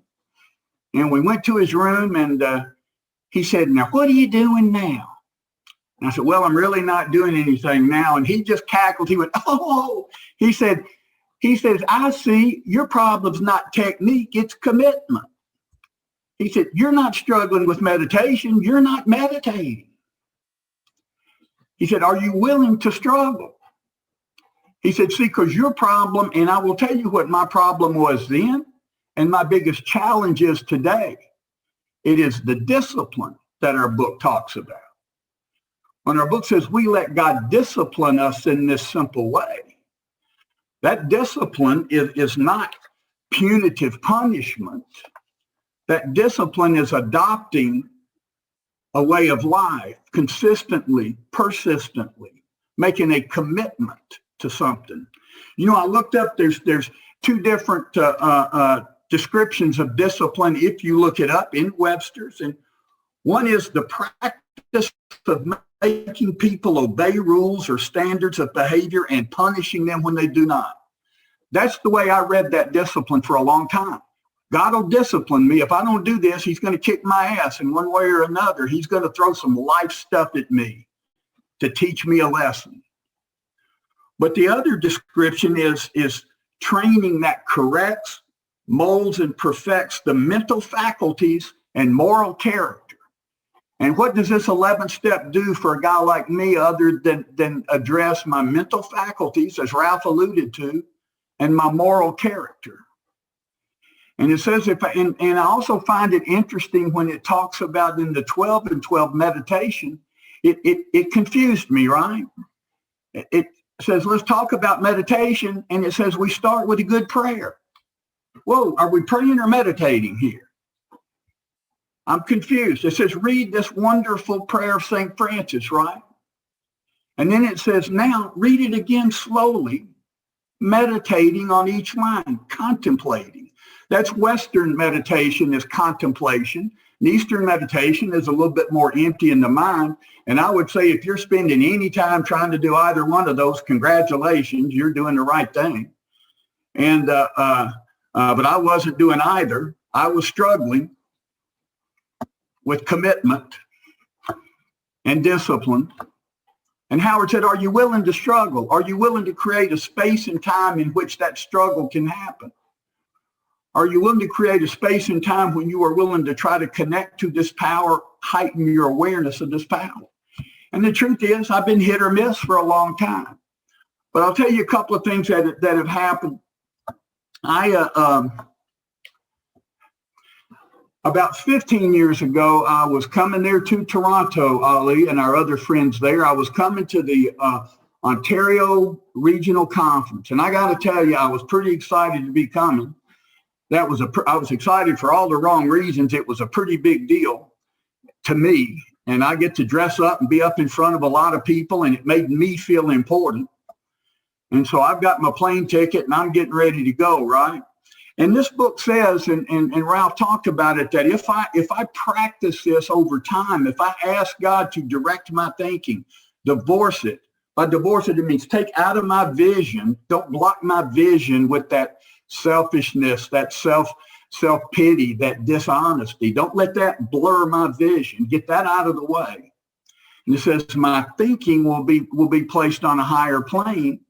And we went to his room, and He said, now, what are you doing now? And I said, well, I'm really not doing anything now. And he just cackled. He went, oh, he says, I see your problem's not technique, it's commitment. He said, you're not struggling with meditation. You're not meditating. He said, are you willing to struggle? He said, see, because your problem, and I will tell you what my problem was then, and my biggest challenge is today. It is the discipline that our book talks about. When our book says we let God discipline us in this simple way, that discipline is not punitive punishment. That discipline is adopting a way of life consistently, persistently, making a commitment to something. You know, I looked up, there's two different descriptions of discipline if you look it up in Webster's. And one is the practice of making people obey rules or standards of behavior and punishing them when they do not. That's the way I read that discipline for a long time. God will discipline me. If I don't do this, he's going to kick my ass in one way or another. He's going to throw some life stuff at me to teach me a lesson. But the other description is training that corrects, molds, and perfects the mental faculties and moral character. And what does this 11th step do for a guy like me other than address my mental faculties, as Ralph alluded to, and my moral character? And it says, and I also find it interesting when it talks about in the 12 and 12 meditation, it confused me, right? It says, let's talk about meditation. And it says, we start with a good prayer. Whoa, are we praying or meditating here? I'm confused. It says, read this wonderful prayer of St. Francis, right? And then it says, now read it again slowly, meditating on each line, contemplating. That's Western meditation is contemplation. And Eastern meditation is a little bit more empty in the mind. And I would say if you're spending any time trying to do either one of those, congratulations, you're doing the right thing. And but I wasn't doing either. I was struggling with commitment and discipline. And Howard said, are you willing to struggle? Are you willing to create a space and time in which that struggle can happen? Are you willing to create a space and time when you are willing to try to connect to this power, heighten your awareness of this power? And the truth is, I've been hit or miss for a long time. But I'll tell you a couple of things that have happened. About 15 years ago, I was coming there to Toronto, Ali, and our other friends there. I was coming to the Ontario Regional Conference. And I got to tell you, I was pretty excited to be coming. I was excited for all the wrong reasons. It was a pretty big deal to me. And I get to dress up and be up in front of a lot of people, and it made me feel important. And so I've got my plane ticket and I'm getting ready to go, right? And this book says, and Ralph talked about it, that if I practice this over time, if I ask God to direct my thinking, divorce it. By divorce it, it means take out of my vision, don't block my vision with that selfishness, that self-pity, that dishonesty. Don't let that blur my vision. Get that out of the way. And it says my thinking will be placed on a higher plane.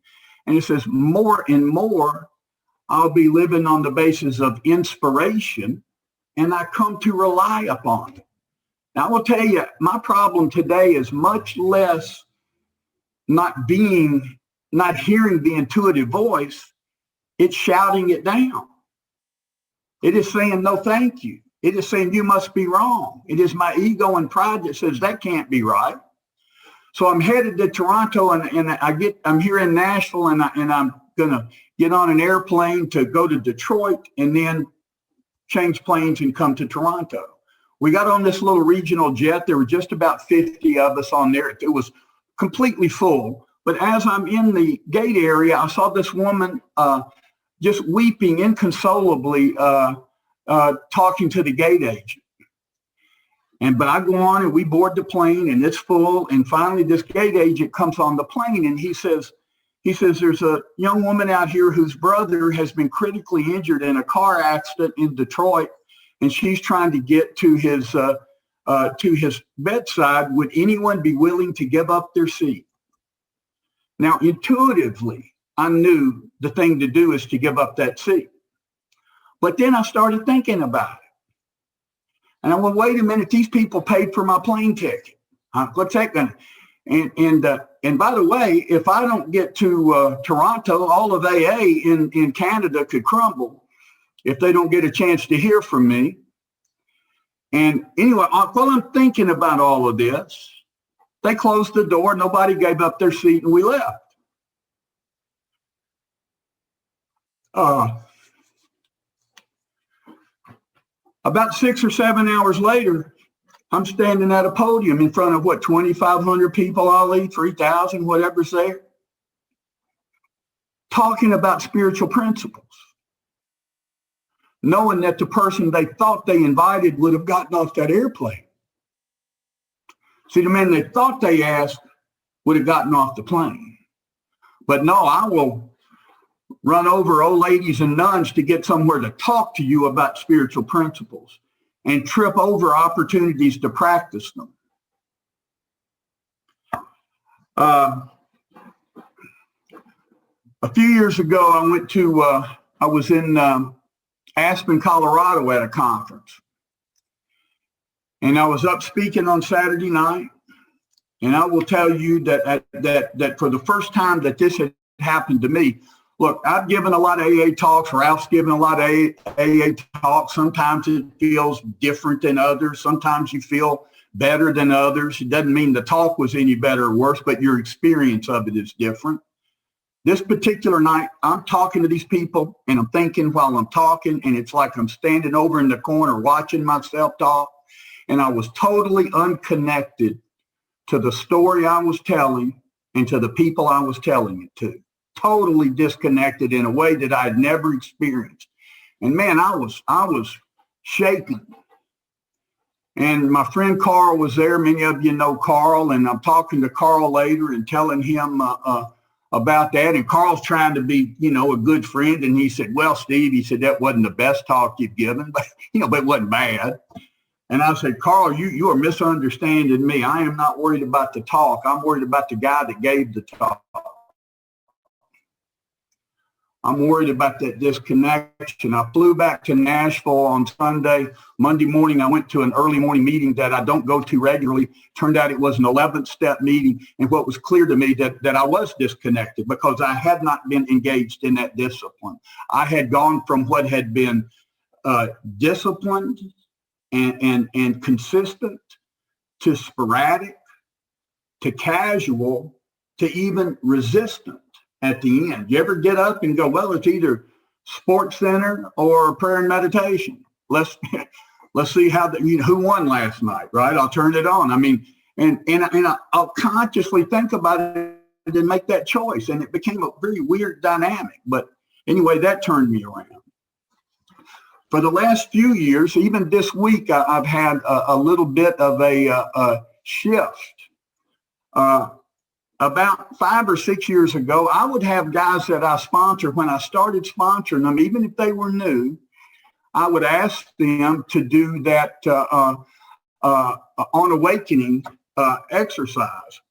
And it says more and more I'll be living on the basis of inspiration, and I come to rely upon it. Now, I will tell you, my problem today is much less not hearing the intuitive voice. It's shouting it down. It is saying, no, thank you. It is saying, you must be wrong. It is my ego and pride that says that can't be right. So I'm headed to Toronto, and I'm here in Nashville, and I'm going to get on an airplane to go to Detroit and then change planes and come to Toronto. We got on this little regional jet. There were just about 50 of us on there. It was completely full. But as I'm in the gate area, I saw this woman just weeping inconsolably, talking to the gate agent. But I go on and we board the plane and it's full. And finally this gate agent comes on the plane and he says, there's a young woman out here whose brother has been critically injured in a car accident in Detroit. And she's trying to get to his to his bedside, would anyone be willing to give up their seat? Now, intuitively, I knew the thing to do is to give up that seat. But then I started thinking about it. And I went, wait a minute, these people paid for my plane ticket. What's that going to? And by the way, if I don't get to Toronto, all of AA in Canada could crumble if they don't get a chance to hear from me. And anyway, while I'm thinking about all of this, they closed the door, nobody gave up their seat, and we left. About 6 or 7 hours later, I'm standing at a podium in front of 2,500 people, Ali, 3,000, whatever's there, talking about spiritual principles, knowing that the person they thought they invited would have gotten off that airplane. See, the man they thought they asked would have gotten off the plane. But no, I will run over old ladies and nuns to get somewhere to talk to you about spiritual principles and trip over opportunities to practice them. A few years ago, I was in Aspen, Colorado at a conference. And I was up speaking on Saturday night. And I will tell you that for the first time that this had happened to me, look, I've given a lot of AA talks. Ralph's given a lot of AA talks. Sometimes it feels different than others. Sometimes you feel better than others. It doesn't mean the talk was any better or worse, but your experience of it is different. This particular night, I'm talking to these people, and I'm thinking while I'm talking, and it's like I'm standing over in the corner watching myself talk, and I was totally unconnected to the story I was telling and to the people I was telling it to. Totally disconnected in a way that I had never experienced. And man, I was shaking. And my friend Carl was there. Many of you know Carl, and I'm talking to Carl later and telling him about that. And Carl's trying to be, a good friend. And he said, well, Steve, he said, that wasn't the best talk you've given, but it wasn't bad. And I said, Carl, you are misunderstanding me. I am not worried about the talk. I'm worried about the guy that gave the talk. I'm worried about that disconnection. I flew back to Nashville on Sunday. Monday morning, I went to an early morning meeting that I don't go to regularly. Turned out it was an 11th step meeting. And what was clear to me that I was disconnected because I had not been engaged in that discipline. I had gone from what had been disciplined and consistent to sporadic to casual to even resistant. At the end, you ever get up and go, well, it's either Sports Center or prayer and meditation. Let's see who won last night, right? I'll turn it on. I mean, and I'll consciously think about it and make that choice. And it became a very weird dynamic. But anyway, that turned me around. For the last few years, even this week, I've had a little bit of a shift. About 5 or 6 years ago, I would have guys that I sponsored. When I started sponsoring them, even if they were new, I would ask them to do that on awakening exercise.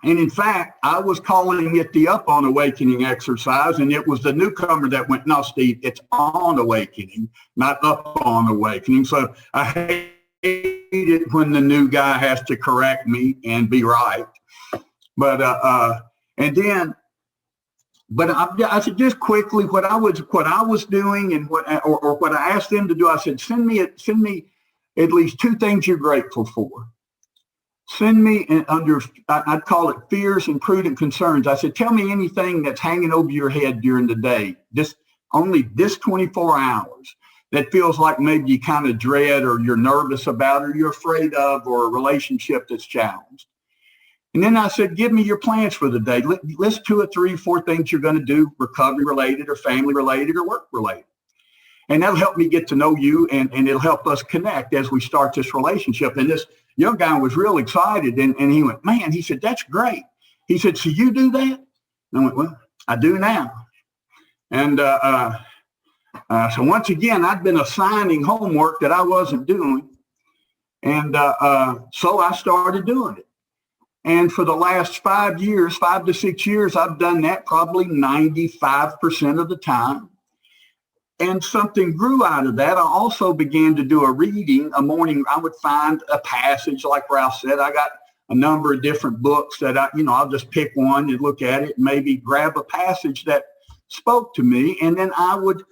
And in fact, I was calling it the up on awakening exercise, and it was the newcomer that went, no, Steve, it's on awakening, not up on awakening. So I hate it when the new guy has to correct me and be right. But I said just quickly what I was doing and what I asked them to do. I said, send me at least 2 things you're grateful for. Send me I'd call it fears and prudent concerns. I said, tell me anything that's hanging over your head during the day, only this 24 hours that feels like maybe you kind of dread or you're nervous about or you're afraid of, or a relationship that's challenged. And then I said, give me your plans for the day. List 2 or 3 or 4 things you're going to do, recovery related or family related or work related. And that'll help me get to know you, and it'll help us connect as we start this relationship. And this young guy was real excited, and he went, man, he said, that's great. He said, so you do that? And I went, well, I do now. And so once again, I'd been assigning homework that I wasn't doing. And so I started doing it. And for the last 5 years, 5 to 6 years, I've done that probably 95% of the time. And something grew out of that. I also began to do a reading. A morning, I would find a passage, like Ralph said. I got a number of different books that I'll just pick one and look at it and maybe grab a passage that spoke to me. And then I would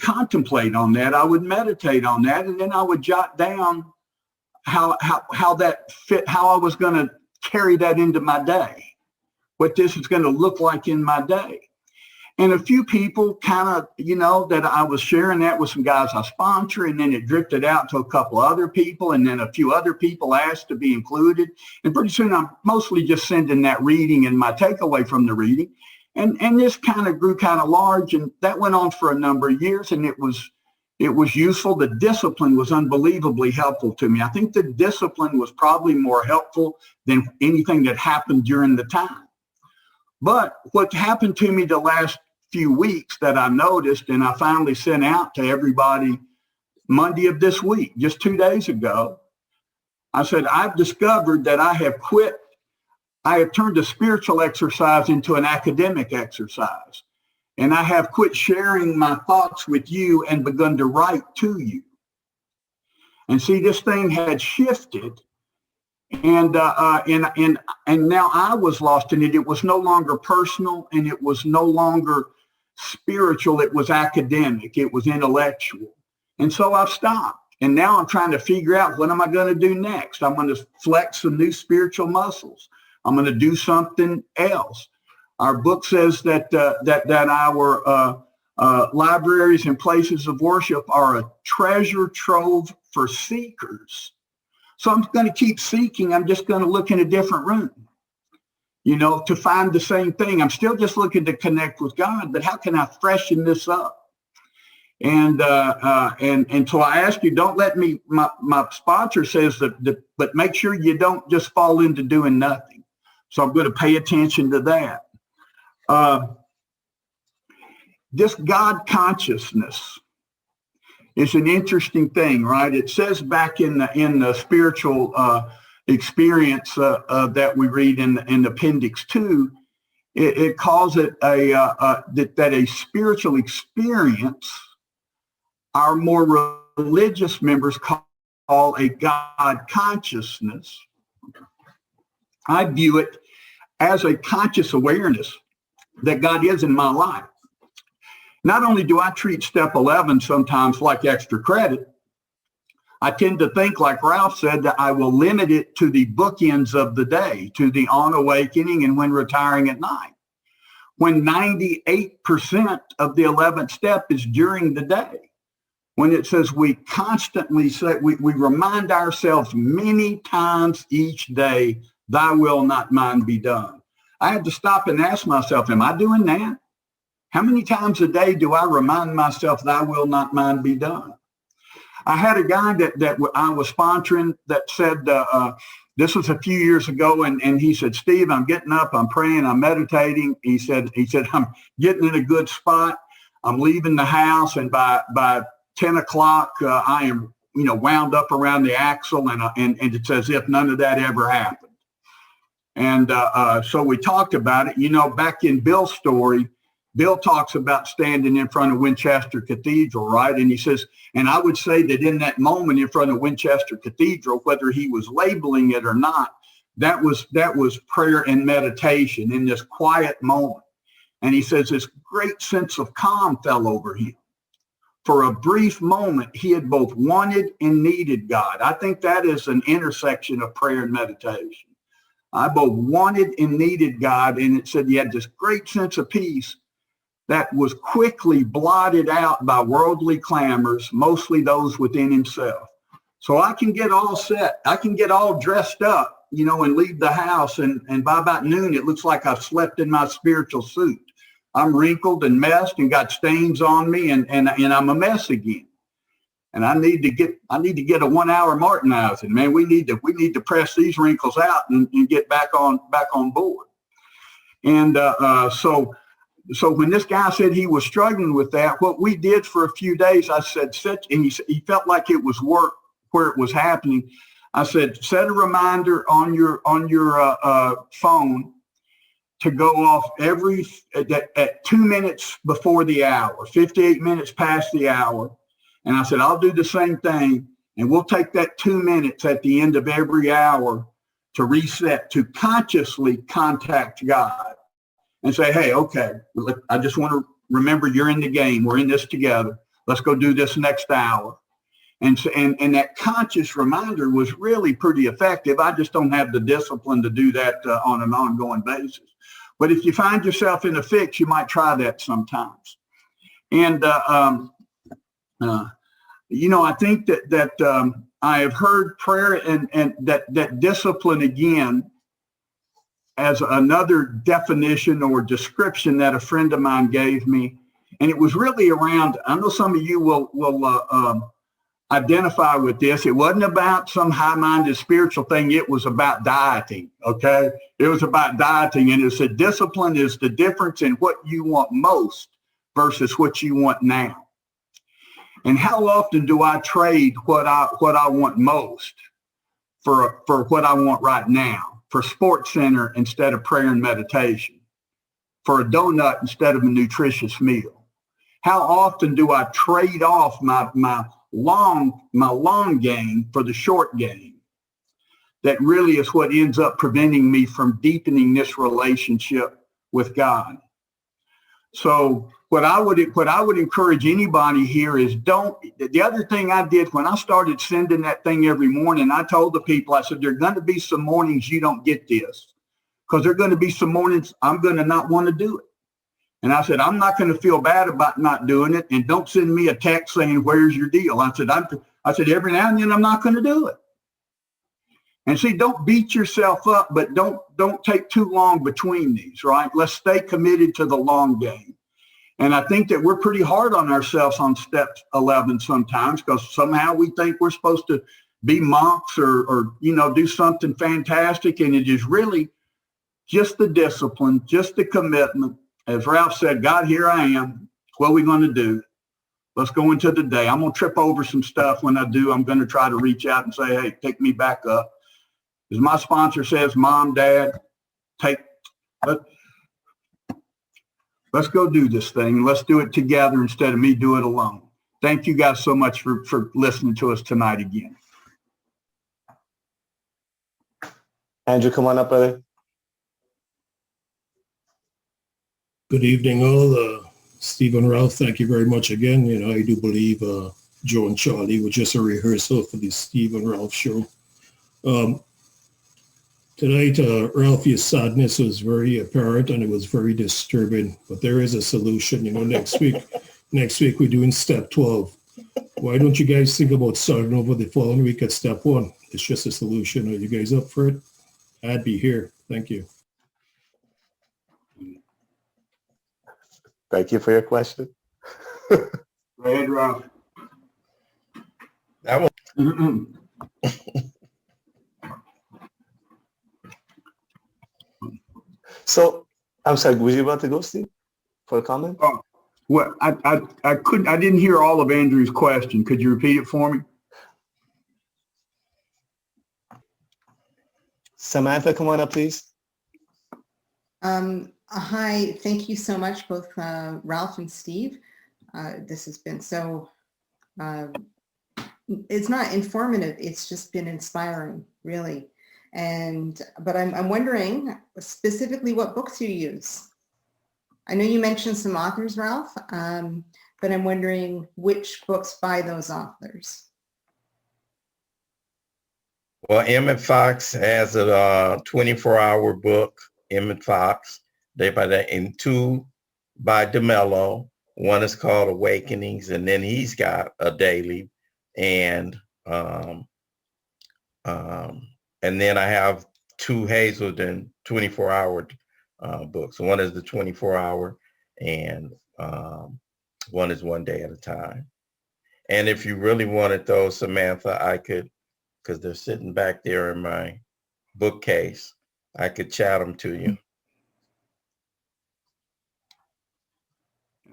contemplate on that. I would meditate on that. And then I would jot down how that fit, how I was going to carry that into my day, what this is going to look like in my day. And a few people kind of, that I was sharing that with some guys I sponsor, and then it drifted out to a couple other people, and then a few other people asked to be included. And pretty soon I'm mostly just sending that reading and my takeaway from the reading. And this kind of grew kind of large, and that went on for a number of years, and it was useful. The discipline was unbelievably helpful to me. I think the discipline was probably more helpful than anything that happened during the time. But what happened to me the last few weeks that I noticed, and I finally sent out to everybody Monday of this week, just 2 days ago, I said, I've discovered that I have turned a spiritual exercise into an academic exercise. And I have quit sharing my thoughts with you and begun to write to you. And see, this thing had shifted. And now I was lost in it. It was no longer personal, and it was no longer spiritual. It was academic. It was intellectual. And so I've stopped. And now I'm trying to figure out, what am I going to do next? I'm going to flex some new spiritual muscles. I'm going to do something else. Our book says that our libraries and places of worship are a treasure trove for seekers. So I'm going to keep seeking. I'm just going to look in a different room, to find the same thing. I'm still just looking to connect with God, but how can I freshen this up? And so I ask you, don't let me, my sponsor says that, but make sure you don't just fall into doing nothing. So I'm going to pay attention to that. This God consciousness is an interesting thing, right? It says back in the spiritual experience that we read in Appendix 2, it calls it that a spiritual experience our more religious members call a God consciousness. I view it as a conscious awareness that God is in my life. Not only do I treat step 11 sometimes like extra credit, I tend to think, like Ralph said, that I will limit it to the bookends of the day, to the on awakening and when retiring at night, when 98% of the 11th step is during the day. When it says we constantly say, we remind ourselves many times each day, thy will, not mine, be done. I had to stop and ask myself, am I doing that? How many times a day do I remind myself, thy will, not mine, be done? I had a guy that I was sponsoring that said, this was a few years ago, and he said, Steve, I'm getting up, I'm praying, I'm meditating. He said, I'm getting in a good spot. I'm leaving the house, and by 10 o'clock, I am, wound up around the axle, and it's as if none of that ever happened. And so we talked about it. Back in Bill's story, Bill talks about standing in front of Winchester Cathedral, right? And he says, and I would say that in that moment in front of Winchester Cathedral, whether he was labeling it or not, that was prayer and meditation in this quiet moment. And he says this great sense of calm fell over him. For a brief moment, he had both wanted and needed God. I think that is an intersection of prayer and meditation. I both wanted and needed God, and it said he had this great sense of peace that was quickly blotted out by worldly clamors, mostly those within himself. So I can get all set. I can get all dressed up, and leave the house. And by about noon, it looks like I've slept in my spiritual suit. I'm wrinkled and messed and got stains on me, and I'm a mess again. And I need to get a 1 hour Martinizing. Man, we need to press these wrinkles out and get back on board. And so when this guy said he was struggling with that, what we did for a few days, I said, and he felt like it was work where it was happening. I said, set a reminder on your phone to go off at 2 minutes before the hour, 58 minutes past the hour. And I said, I'll do the same thing. And we'll take that 2 minutes at the end of every hour to reset, to consciously contact God and say, hey, okay, I just want to remember you're in the game. We're in this together. Let's go do this next hour. And that conscious reminder was really pretty effective. I just don't have the discipline to do that on an ongoing basis. But if you find yourself in a fix, you might try that sometimes. And, I think that I have heard prayer and that discipline again as another definition or description that a friend of mine gave me. And it was really around, I know some of you will identify with this. It wasn't about some high-minded spiritual thing. It was about dieting, okay? It was about dieting. And it said discipline is the difference in what you want most versus what you want now. And how often do I trade what I want most for what I want right now, for Sports Center instead of prayer and meditation, for a donut instead of a nutritious meal? How often do I trade off my long game for the short game? That really is what ends up preventing me from deepening this relationship with God. So what I would encourage anybody here is the other thing I did when I started sending that thing every morning, I told the people, I said, there are going to be some mornings you don't get this, because there are going to be some mornings I'm going to not want to do it. And I said, I'm not going to feel bad about not doing it. And don't send me a text saying, where's your deal? I said, every now and then I'm not going to do it. And see, don't beat yourself up, but don't take too long between these, right? Let's stay committed to the long game. And I think that we're pretty hard on ourselves on step 11 sometimes, because somehow we think we're supposed to be monks or do something fantastic. And it is really just the discipline, just the commitment. As Ralph said, God, here I am. What are we going to do? Let's go into the day. I'm going to trip over some stuff. When I do, I'm going to try to reach out and say, hey, pick me back up. As my sponsor says, Mom, Dad, let's go do this thing. Let's do it together instead of me do it alone. Thank you guys so much for listening to us tonight again. Andrew, come on up, brother. Good evening, all. Steve and Ralph, thank you very much again. I do believe Joe and Charlie were just a rehearsal for the Steve and Ralph show. Tonight, Ralphie's sadness was very apparent and it was very disturbing, but there is a solution. Next week we're doing step 12. Why don't you guys think about starting over the following week at step 1? It's just a solution. Are you guys up for it? I'd be here. Thank you. Thank you for your question. Go ahead, Ralph. That one. So, I'm sorry, was you about to go, Steve, for a comment? Well, I didn't hear all of Andrew's question. Could you repeat it for me? Samantha, come on up, please. Hi, thank you so much, both Ralph and Steve. This has been so, it's not informative, it's just been inspiring, really. But I'm wondering specifically what books you use. I know you mentioned some authors, Ralph, but I'm wondering which books by those authors. Well, Emmett Fox has a 24-hour book, Emmett Fox. And 2 by DeMello. One is called Awakenings, and then he's got a daily. And then I have 2 Hazelden 24-hour books. One is the 24-hour, and one is 1 day at a time. And if you really wanted those, Samantha, I could, because they're sitting back there in my bookcase, I could chat them to you.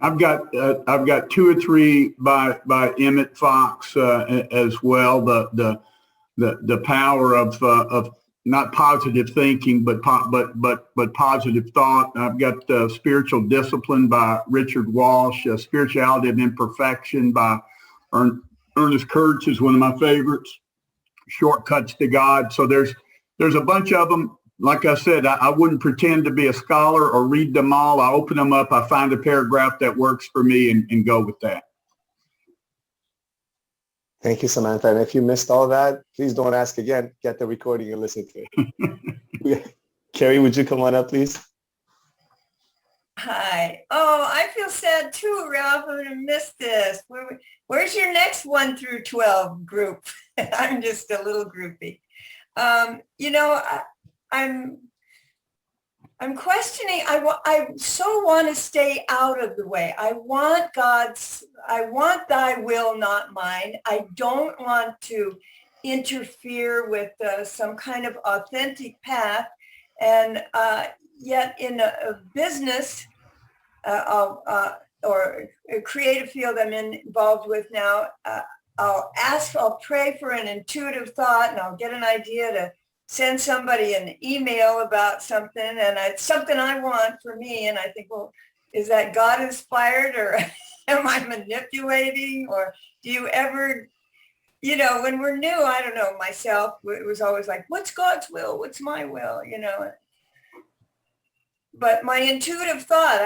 I've got two or three by Emmett Fox as well. The power of not positive thinking, but positive thought. I've got Spiritual Discipline by Richard Walsh. Spirituality of Imperfection by Ernest Kurtz is one of my favorites. Shortcuts to God. So there's a bunch of them. Like I said, I wouldn't pretend to be a scholar or read them all. I open them up. I find a paragraph that works for me and go with that. Thank you, Samantha. And if you missed all that, please don't ask again. Get the recording and listen to it. Carrie, would you come on up, please? Hi. Oh, I feel sad too, Ralph. I'm going to miss this. Where's your next 1 through 12 group? I'm just a little groupie. I'm questioning. I so want to stay out of the way. I want thy will, not mine. I don't want to interfere with some kind of authentic path. And yet in a business or a creative field I'm involved with now, I'll pray for an intuitive thought and I'll get an idea to send somebody an email about something, and it's something I want for me. And I think, well, is that God inspired, or am I manipulating? Or do you ever, when we're new, I don't know, myself, it was always like, what's God's will? What's my will? But my intuitive thought,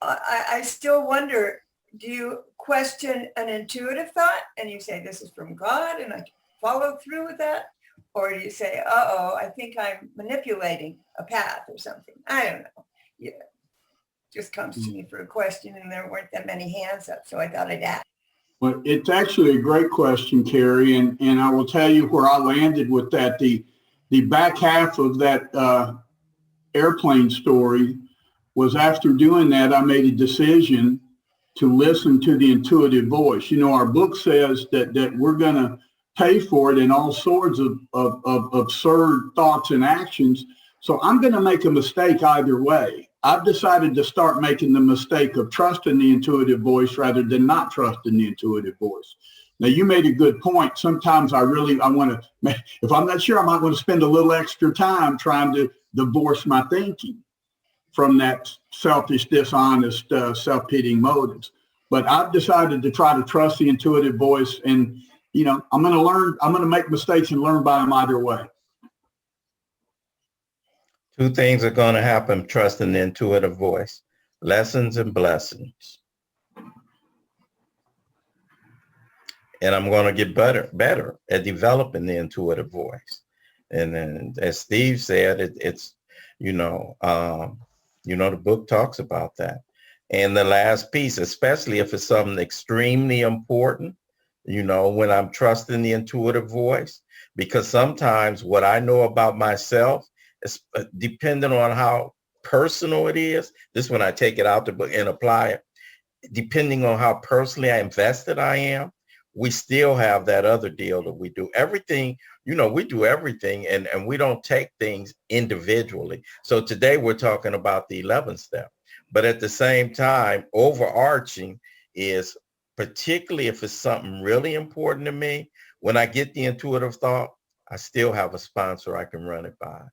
I still wonder, do you question an intuitive thought and you say, this is from God and I follow through with that? Or do you say, I think I'm manipulating a path or something? I don't know. Yeah. Just comes to me for a question, and there weren't that many hands up, so I thought I'd ask. Well, it's actually a great question, Carrie, and I will tell you where I landed with that. The back half of that airplane story was, after doing that, I made a decision to listen to the intuitive voice. Our book says that we're going to pay for it in all sorts of absurd thoughts and actions. So I'm going to make a mistake either way. I've decided to start making the mistake of trusting the intuitive voice rather than not trusting the intuitive voice. Now, you made a good point. Sometimes I want to, if I'm not sure, I might want to spend a little extra time trying to divorce my thinking from that selfish, dishonest, self-pitying motives. But I've decided to try to trust the intuitive voice, and I'm going to learn. I'm going to make mistakes and learn by them either way. Two things are going to happen trusting the intuitive voice: lessons and blessings. And I'm going to get better at developing the intuitive voice. And then, as Steve said, it's the book talks about that. And the last piece, especially if it's something extremely important, when I'm trusting the intuitive voice, because sometimes what I know about myself is depending on how personal it is. This when I take it out the book and apply it, depending on how personally invested I am, we still have that other deal that we do everything. We do everything and we don't take things individually. So today we're talking about the 11th step, but at the same time, overarching is, particularly if it's something really important to me, when I get the intuitive thought, I still have a sponsor I can run it by.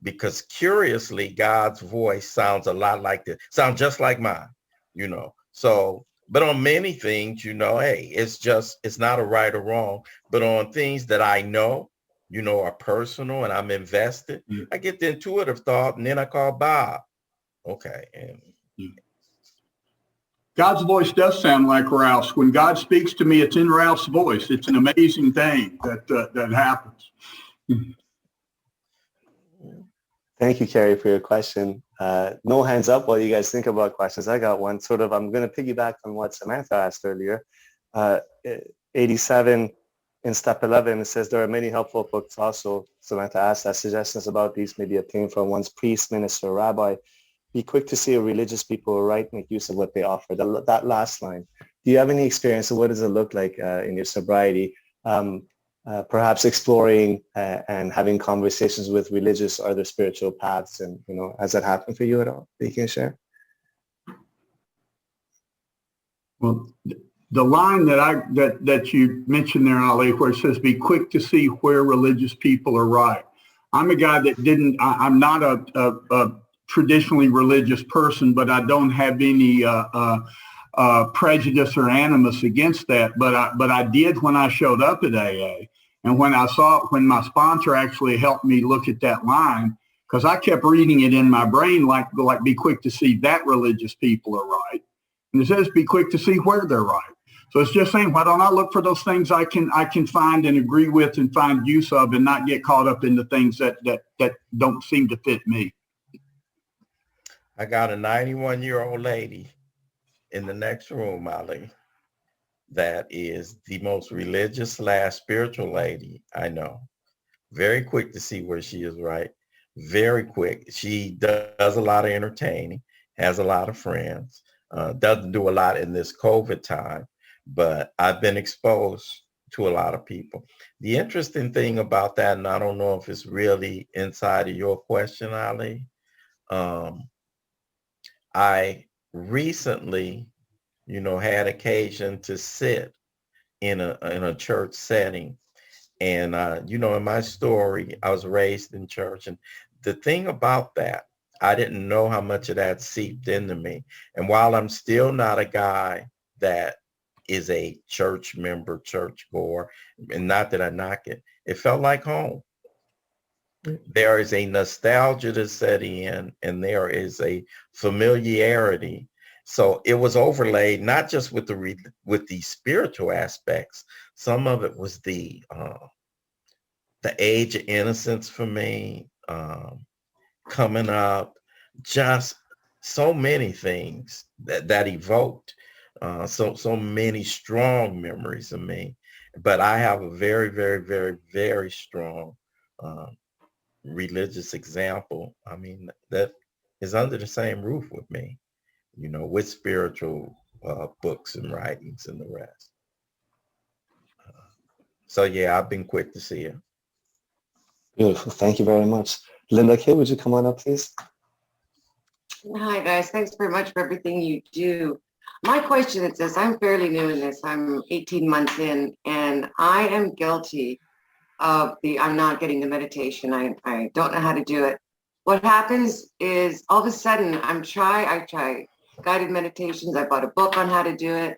Because curiously, God's voice sounds just like mine, So, but on many things, hey, it's not a right or wrong, but on things that I know, are personal and I'm invested, I get the intuitive thought and then I call Bob. Okay. And God's voice does sound like Ralph's. When God speaks to me, it's in Ralph's voice. It's an amazing thing that happens. Thank you, Carrie, for your question. No hands up while you guys think about questions. I got one. I'm going to piggyback on what Samantha asked earlier. 87 in step 11, it says there are many helpful books also. Samantha asked that suggestions about these may be obtained from one's priest, minister, or rabbi. Be quick to see a religious people who make use of what they offer. That last line. Do you have any experience of what does it look like in your sobriety? Perhaps exploring and having conversations with religious or other spiritual paths, and has that happened for you at all that you can share? Well, the line that you mentioned there, Ali, where it says, "Be quick to see where religious people are right." I'm a guy that I'm not a traditionally religious person, but I don't have any prejudice or animus against that. But I did when I showed up at AA, and when my sponsor actually helped me look at that line, because I kept reading it in my brain like be quick to see that religious people are right, and it says be quick to see where they're right. So it's just saying, why don't I look for those things I can find and agree with and find use of, and not get caught up in the things that don't seem to fit me. I got a 91-year-old lady in the next room, Ali, that is the most religious / spiritual lady I know. Very quick to see where she is right. Very quick. She does a lot of entertaining, has a lot of friends, doesn't do a lot in this COVID time, but I've been exposed to a lot of people. The interesting thing about that, and I don't know if it's really inside of your question, Ali, I recently, had occasion to sit in a church setting. And, in my story, I was raised in church. And the thing about that, I didn't know how much of that seeped into me. And while I'm still not a guy that is a church member, church goer, and not that I knock it, it felt like home. There is a nostalgia to set in, and there is a familiarity. So it was overlaid not just with the spiritual aspects. Some of it was the age of innocence for me, coming up, just so many things that evoked so many strong memories of me. But I have a very, very, very, very strong religious example. I mean, that is under the same roof with me, with spiritual books and writings and the rest. So yeah, I've been quick to see it. Beautiful. Thank you very much. Linda K, would you come on up, please? Hi, guys. Thanks very much for everything you do. My question is this. I'm fairly new in this. I'm 18 months in, and I am guilty of I'm not getting the meditation. I don't know how to do it. What happens is all of a sudden I try guided meditations. I bought a book on how to do it.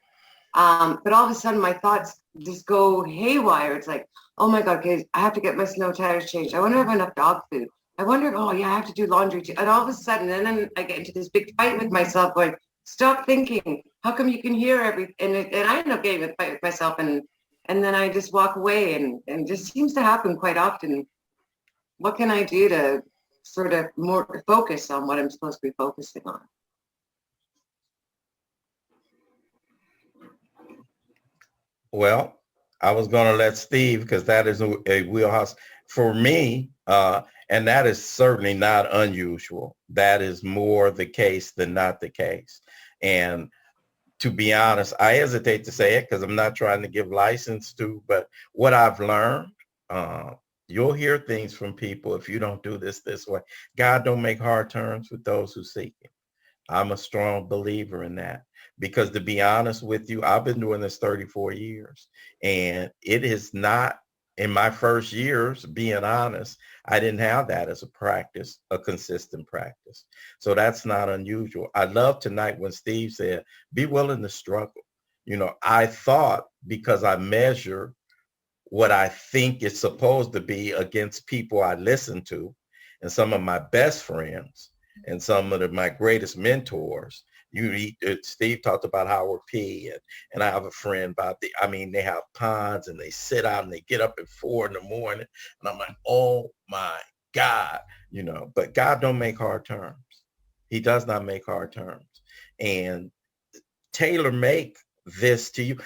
But all of a sudden my thoughts just go haywire. It's like, oh my God, okay, I have to get my snow tires changed. I wonder if I have enough dog food. I wonder, oh yeah, I have to do laundry too. And all of a sudden, and then I get into this big fight with myself going, stop thinking. How come you can hear everything? And I end up getting in a fight with myself, and then I just walk away, and it just seems to happen quite often. What can I do to sort of more focus on what I'm supposed to be focusing on? Well, I was going to let Steve, because that is a wheelhouse for me. And that is certainly not unusual. That is more the case than not the case. And to be honest, I hesitate to say it because I'm not trying to give license to, but what I've learned, you'll hear things from people. If you don't do this way, God don't make hard terms with those who seek him. I'm a strong believer in that, because to be honest with you, I've been doing this 34 years, and it is not, in my first years, being honest, I didn't have that as a practice, a consistent practice. So that's not unusual. I love tonight when Steve said, be willing to struggle. I thought, because I measure what I think it's supposed to be against people I listen to, and some of my best friends and some of my greatest mentors. Steve talked about Howard P. And I have a friend they have ponds, and they sit out and they get up at 4 a.m. And I'm like, oh my God, but God don't make hard terms. He does not make hard terms. And tailor make this to you.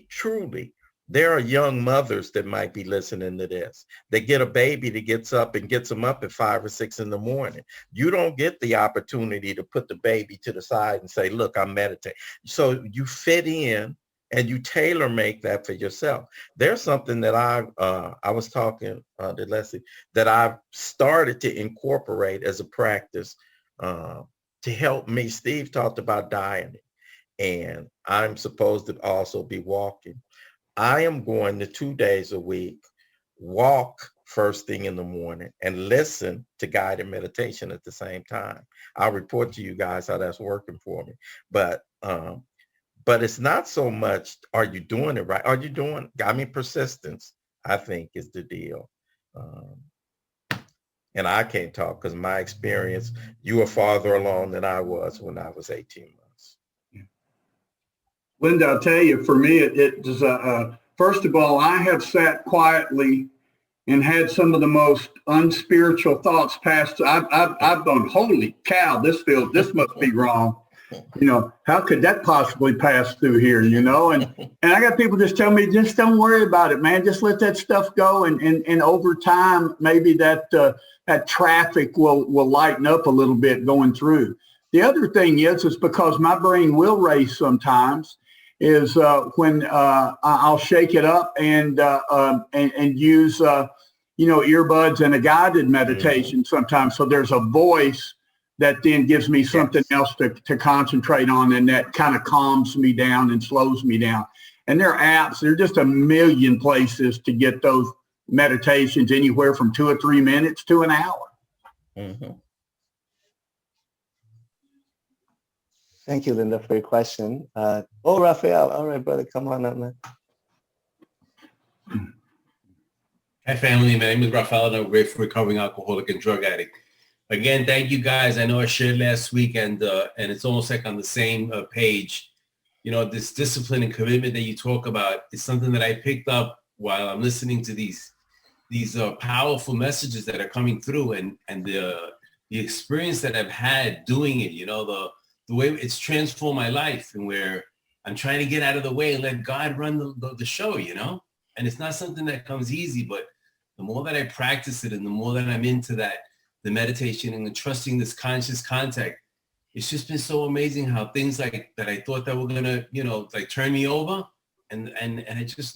Truly, there are young mothers that might be listening to this. They get a baby that gets up and gets them up at 5 or 6 in the morning. You don't get the opportunity to put the baby to the side and say, look, I'm meditating. So you fit in and you tailor make that for yourself. There's something that I was talking to Leslie that I've started to incorporate as a practice to help me. Steve talked about dieting. and I'm supposed to also be walking. I am going to 2 days a week, walk first thing in the morning and listen to guided meditation at the same time. I'll report to you guys how that's working for me. But it's not so much, are you doing it right? Are you doing, I mean, persistence, I think, is the deal. And I can't talk because my experience, you were farther along than I was when I was 18 months. Linda, I'll tell you, for me, it does. First of all, I have sat quietly and had some of the most unspiritual thoughts pass. I've gone, holy cow, this must be wrong. You know, how could that possibly pass through here? You know, and I got people just tell me, just don't worry about it, man. Just let that stuff go, and over time, maybe that traffic will lighten up a little bit going through. The other thing is because my brain will race sometimes. Is when I'll shake it up and use earbuds and a guided meditation sometimes. So there's a voice that then gives me something else to concentrate on, and that kind of calms me down and slows me down. And there are apps. There are just a million places to get those meditations, anywhere from 2 or 3 minutes to an hour. Mm-hmm. Thank you, Linda, for your question. Raphael. All right, brother, come on up, man. Hi, family. My name is Raphael, and I'm a grateful recovering alcoholic and drug addict. Again, thank you, guys. I know I shared last week, and it's almost like on the same page. You know, this discipline and commitment that you talk about is something that I picked up while I'm listening to these powerful messages that are coming through, and the experience that I've had doing it. You know, the way it's transformed my life, and where I'm trying to get out of the way and let God run the show, you know? And it's not something that comes easy, but the more that I practice it and the more that I'm into that, the meditation and the trusting this conscious contact, it's just been so amazing how things like that I thought that were gonna, like turn me over. And I just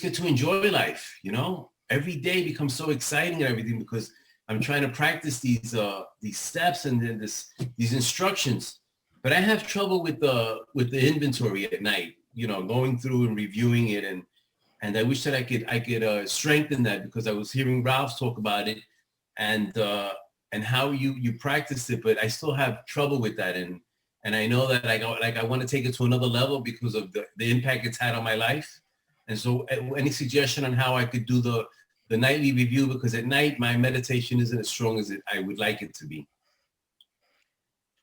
get to enjoy life, you know? Every day becomes so exciting and everything because I'm trying to practice these steps and then these instructions, but I have trouble with the inventory at night. You know, going through and reviewing it, and I wish that I could strengthen that because I was hearing Ralph talk about it, and how you practice it, but I still have trouble with that, and I know that I want to take it to another level because of the impact it's had on my life, and so any suggestion on how I could do the nightly review, because at night my meditation isn't as strong as I would like it to be.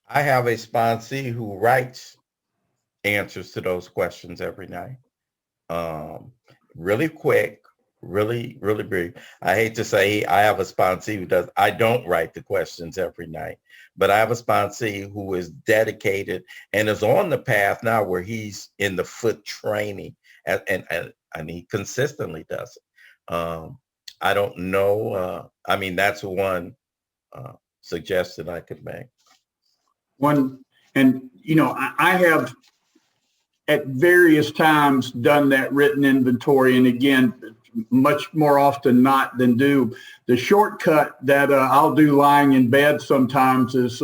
I have a sponsee who writes answers to those questions every night. Really quick, really brief. I hate to say I have a sponsee who does. I don't write the questions every night, but I have a sponsee who is dedicated and is on the path now where he's in the foot training, and he consistently does it. I don't know. I mean, that's one suggestion I could make. One, and I have at various times done that written inventory, and again, much more often not than do. The shortcut that I'll do lying in bed sometimes is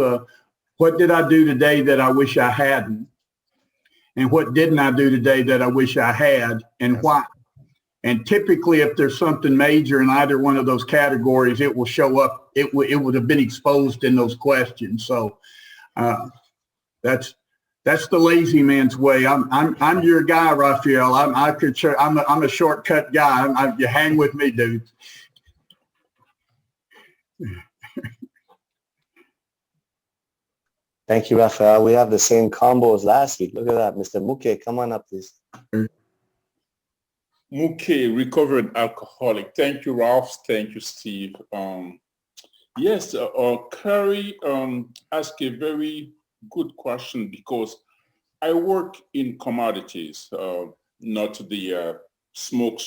what did I do today that I wish I hadn't, and what didn't I do today that I wish I had, and why. And typically, if there's something major in either one of those categories, it will show up. It would have been exposed in those questions. So that's the lazy man's way. I'm your guy, Raphael. I'm a shortcut guy. You hang with me, dude. Thank you, Raphael. We have the same combo as last week. Look at that, Mr. Muke. Come on up, please. Okay, recovered alcoholic. Thank you, Ralph. Thank you, Steve. Yes, Carrie asked a very good question because I work in commodities, not the smoke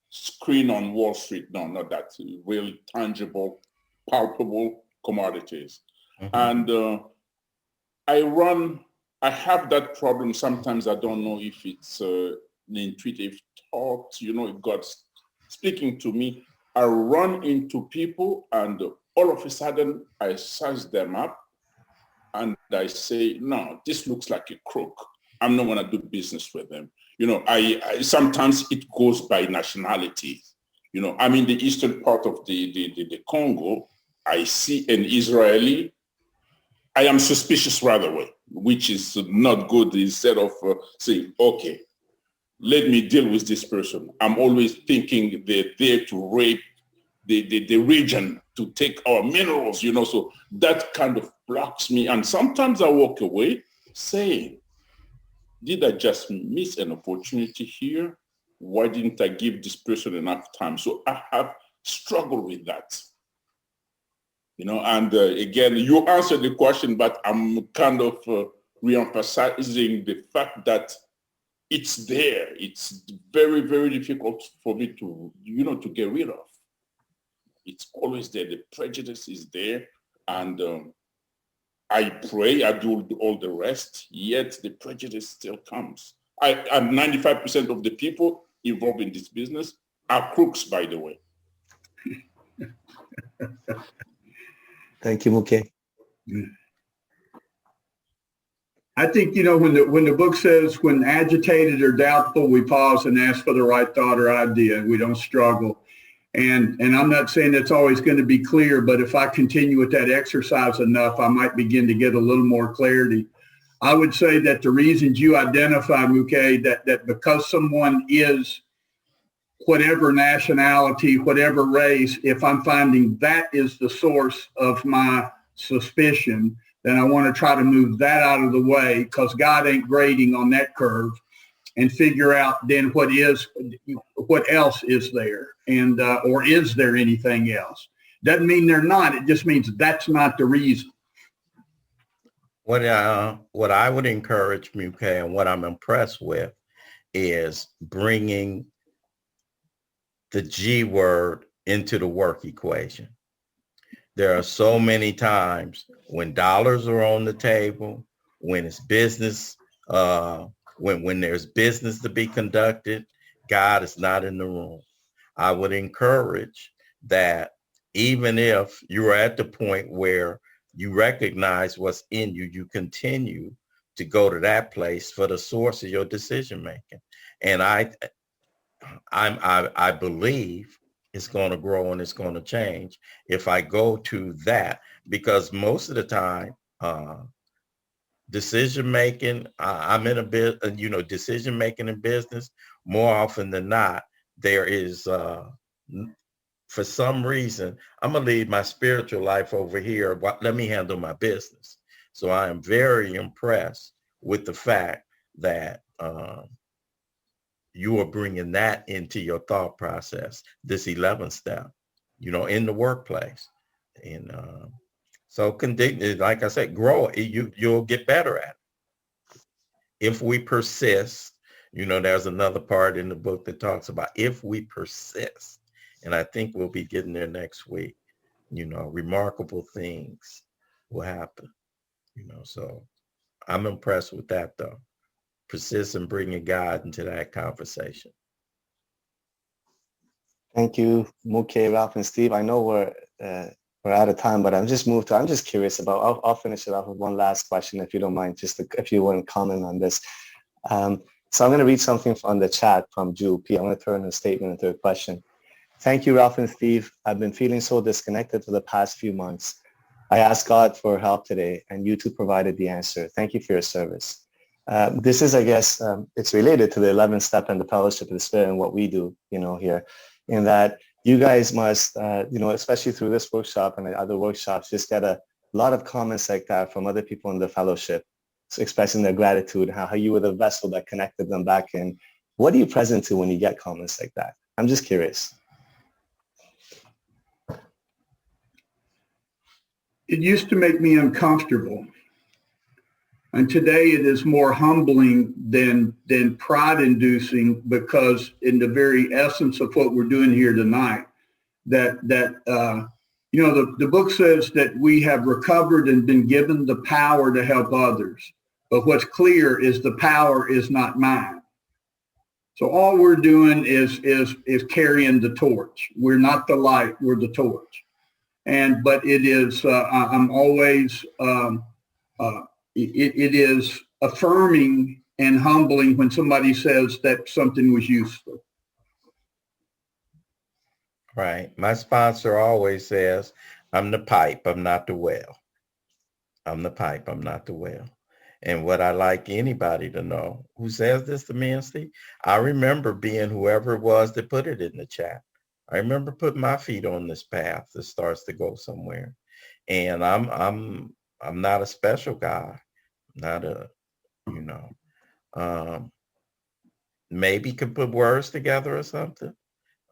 screen on Wall Street. No, not that. Really tangible, palpable commodities. Mm-hmm. And I have that problem. Sometimes I don't know if it's an intuitive thought, if God's speaking to me. I run into people and all of a sudden I size them up and I say, no, this looks like a crook. I'm not going to do business with them. You know, I sometimes it goes by nationality. You know, I'm in the eastern part of the Congo. I see an Israeli. I am suspicious right away, which is not good. Instead of saying, okay, let me deal with this person. I'm always thinking they're there to rape the region, to take our minerals, you know, so that kind of blocks me. And sometimes I walk away saying, did I just miss an opportunity here? Why didn't I give this person enough time? So I have struggled with that. You know, and again, you answered the question, but I'm kind of re-emphasizing the fact that it's there. It's very, very difficult for me to, you know, to get rid of. It's always there. The prejudice is there. And I pray, I do all the rest, yet the prejudice still comes. And 95% of the people involved in this business are crooks, by the way. Thank you, Muke. I think, you know, when the book says, when agitated or doubtful, we pause and ask for the right thought or idea, and we don't struggle. And I'm not saying it's always going to be clear, but if I continue with that exercise enough, I might begin to get a little more clarity. I would say that the reasons you identify, Muke, that because someone is whatever nationality, whatever race, if I'm finding that is the source of my suspicion, then I want to try to move that out of the way, because God ain't grading on that curve, and figure out then what else is there, and or is there anything else? Doesn't mean they're not. It just means that's not the reason. What I would encourage, Muke, and what I'm impressed with is bringing the G word into the work equation. There are so many times when dollars are on the table, when it's business, when there's business to be conducted, God is not in the room. I would encourage that even if you're at the point where you recognize what's in you, you continue to go to that place for the source of your decision making. And I believe it's going to grow and it's going to change if I go to that, because most of the time, decision making, I'm in a bit, decision making in business, more often than not, there is, for some reason, I'm going to leave my spiritual life over here. Let me handle my business. So I am very impressed with the fact that you are bringing that into your thought process, this 11th step, in the workplace. And so continue, like I said, grow it. You'll get better at it. If we persist, there's another part in the book that talks about if we persist. And I think we'll be getting there next week. Remarkable things will happen. So I'm impressed with that, though. Persist in bringing God into that conversation. Thank you, Muke, Ralph, and Steve. I know we're out of time, but I'm just curious about, I'll finish it off with one last question, if you don't mind, if you wouldn't comment on this. So I'm going to read something on the chat from Drew P. I'm going to turn a statement into a question. Thank you, Ralph and Steve. I've been feeling so disconnected for the past few months. I asked God for help today, and you two provided the answer. Thank you for your service. This is, I guess, it's related to the 11th step and the fellowship of the Spirit and what we do, here, in that you guys must, especially through this workshop and other workshops, just get a lot of comments like that from other people in the fellowship, so expressing their gratitude, how you were the vessel that connected them back in. What are you present to when you get comments like that? I'm just curious. It used to make me uncomfortable. And today it is more humbling than pride-inducing, because in the very essence of what we're doing here tonight, the book says that we have recovered and been given the power to help others. But what's clear is the power is not mine. So all we're doing is carrying the torch. We're not the light, we're the torch. But it is, I'm always it is affirming and humbling when somebody says that something was useful. Right. My sponsor always says, I'm the pipe, I'm not the well. I'm the pipe, I'm not the well. And what I like anybody to know who says this to me and Steve, I remember being whoever it was that put it in the chat. I remember putting my feet on this path that starts to go somewhere. And I'm not a special guy, not a, maybe could put words together or something.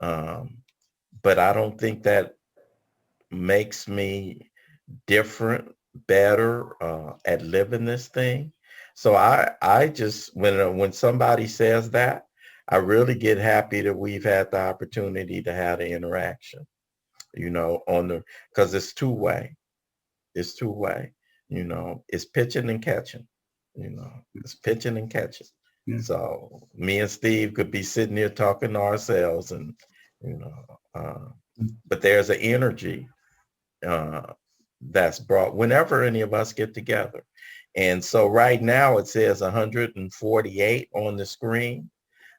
But I don't think that makes me different, better at living this thing. So I just, when somebody says that, I really get happy that we've had the opportunity to have the interaction, because it's two-way. It's two-way, it's pitching and catching, it's pitching and catching. Yeah. So me and Steve could be sitting here talking to ourselves and, but there's an energy that's brought whenever any of us get together. And so right now it says 148 on the screen.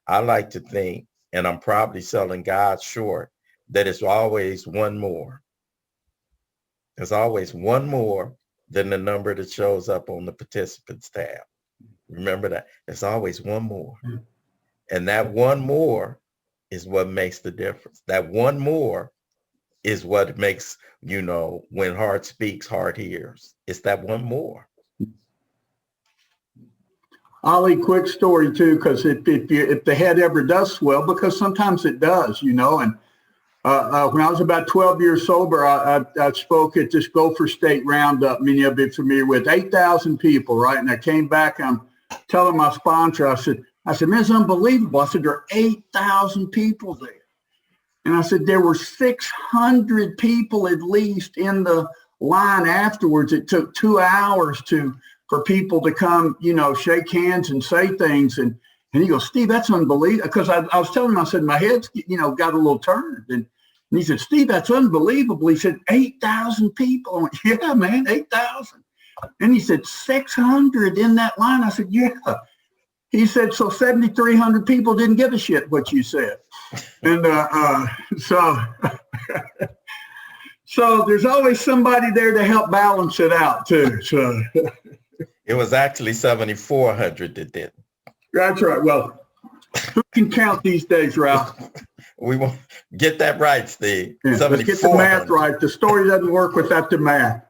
I like to think, and I'm probably selling God short, that it's always one more. There's always one more than the number that shows up on the participants tab. Remember that. There's always one more. And that one more is what makes the difference. That one more is what makes, when heart speaks, heart hears. It's that one more. Ollie, quick story too, because if the head ever does swell, because sometimes it does, and when I was about 12 years sober, I spoke at this Gopher State Roundup, many of you are familiar with, 8,000 people, right? And I came back, I'm telling my sponsor, I said, man, it's unbelievable. I said, there are 8,000 people there. And I said, there were 600 people at least in the line afterwards. It took 2 hours for people to come, shake hands and say things. And he goes, Steve, that's unbelievable. Because I was telling him, I said, my head's, got a little turned. And he said, Steve, that's unbelievable. He said, 8,000 people. I went, yeah, man, 8,000. And he said, 600 in that line. I said, yeah. He said, so 7,300 people didn't give a shit what you said. And so there's always somebody there to help balance it out too. So it was actually 7,400 that did. That's right. Well, who can count these days, Ralph? We won't get that right, Steve. Yeah, let's get the math right. The story doesn't work without the math.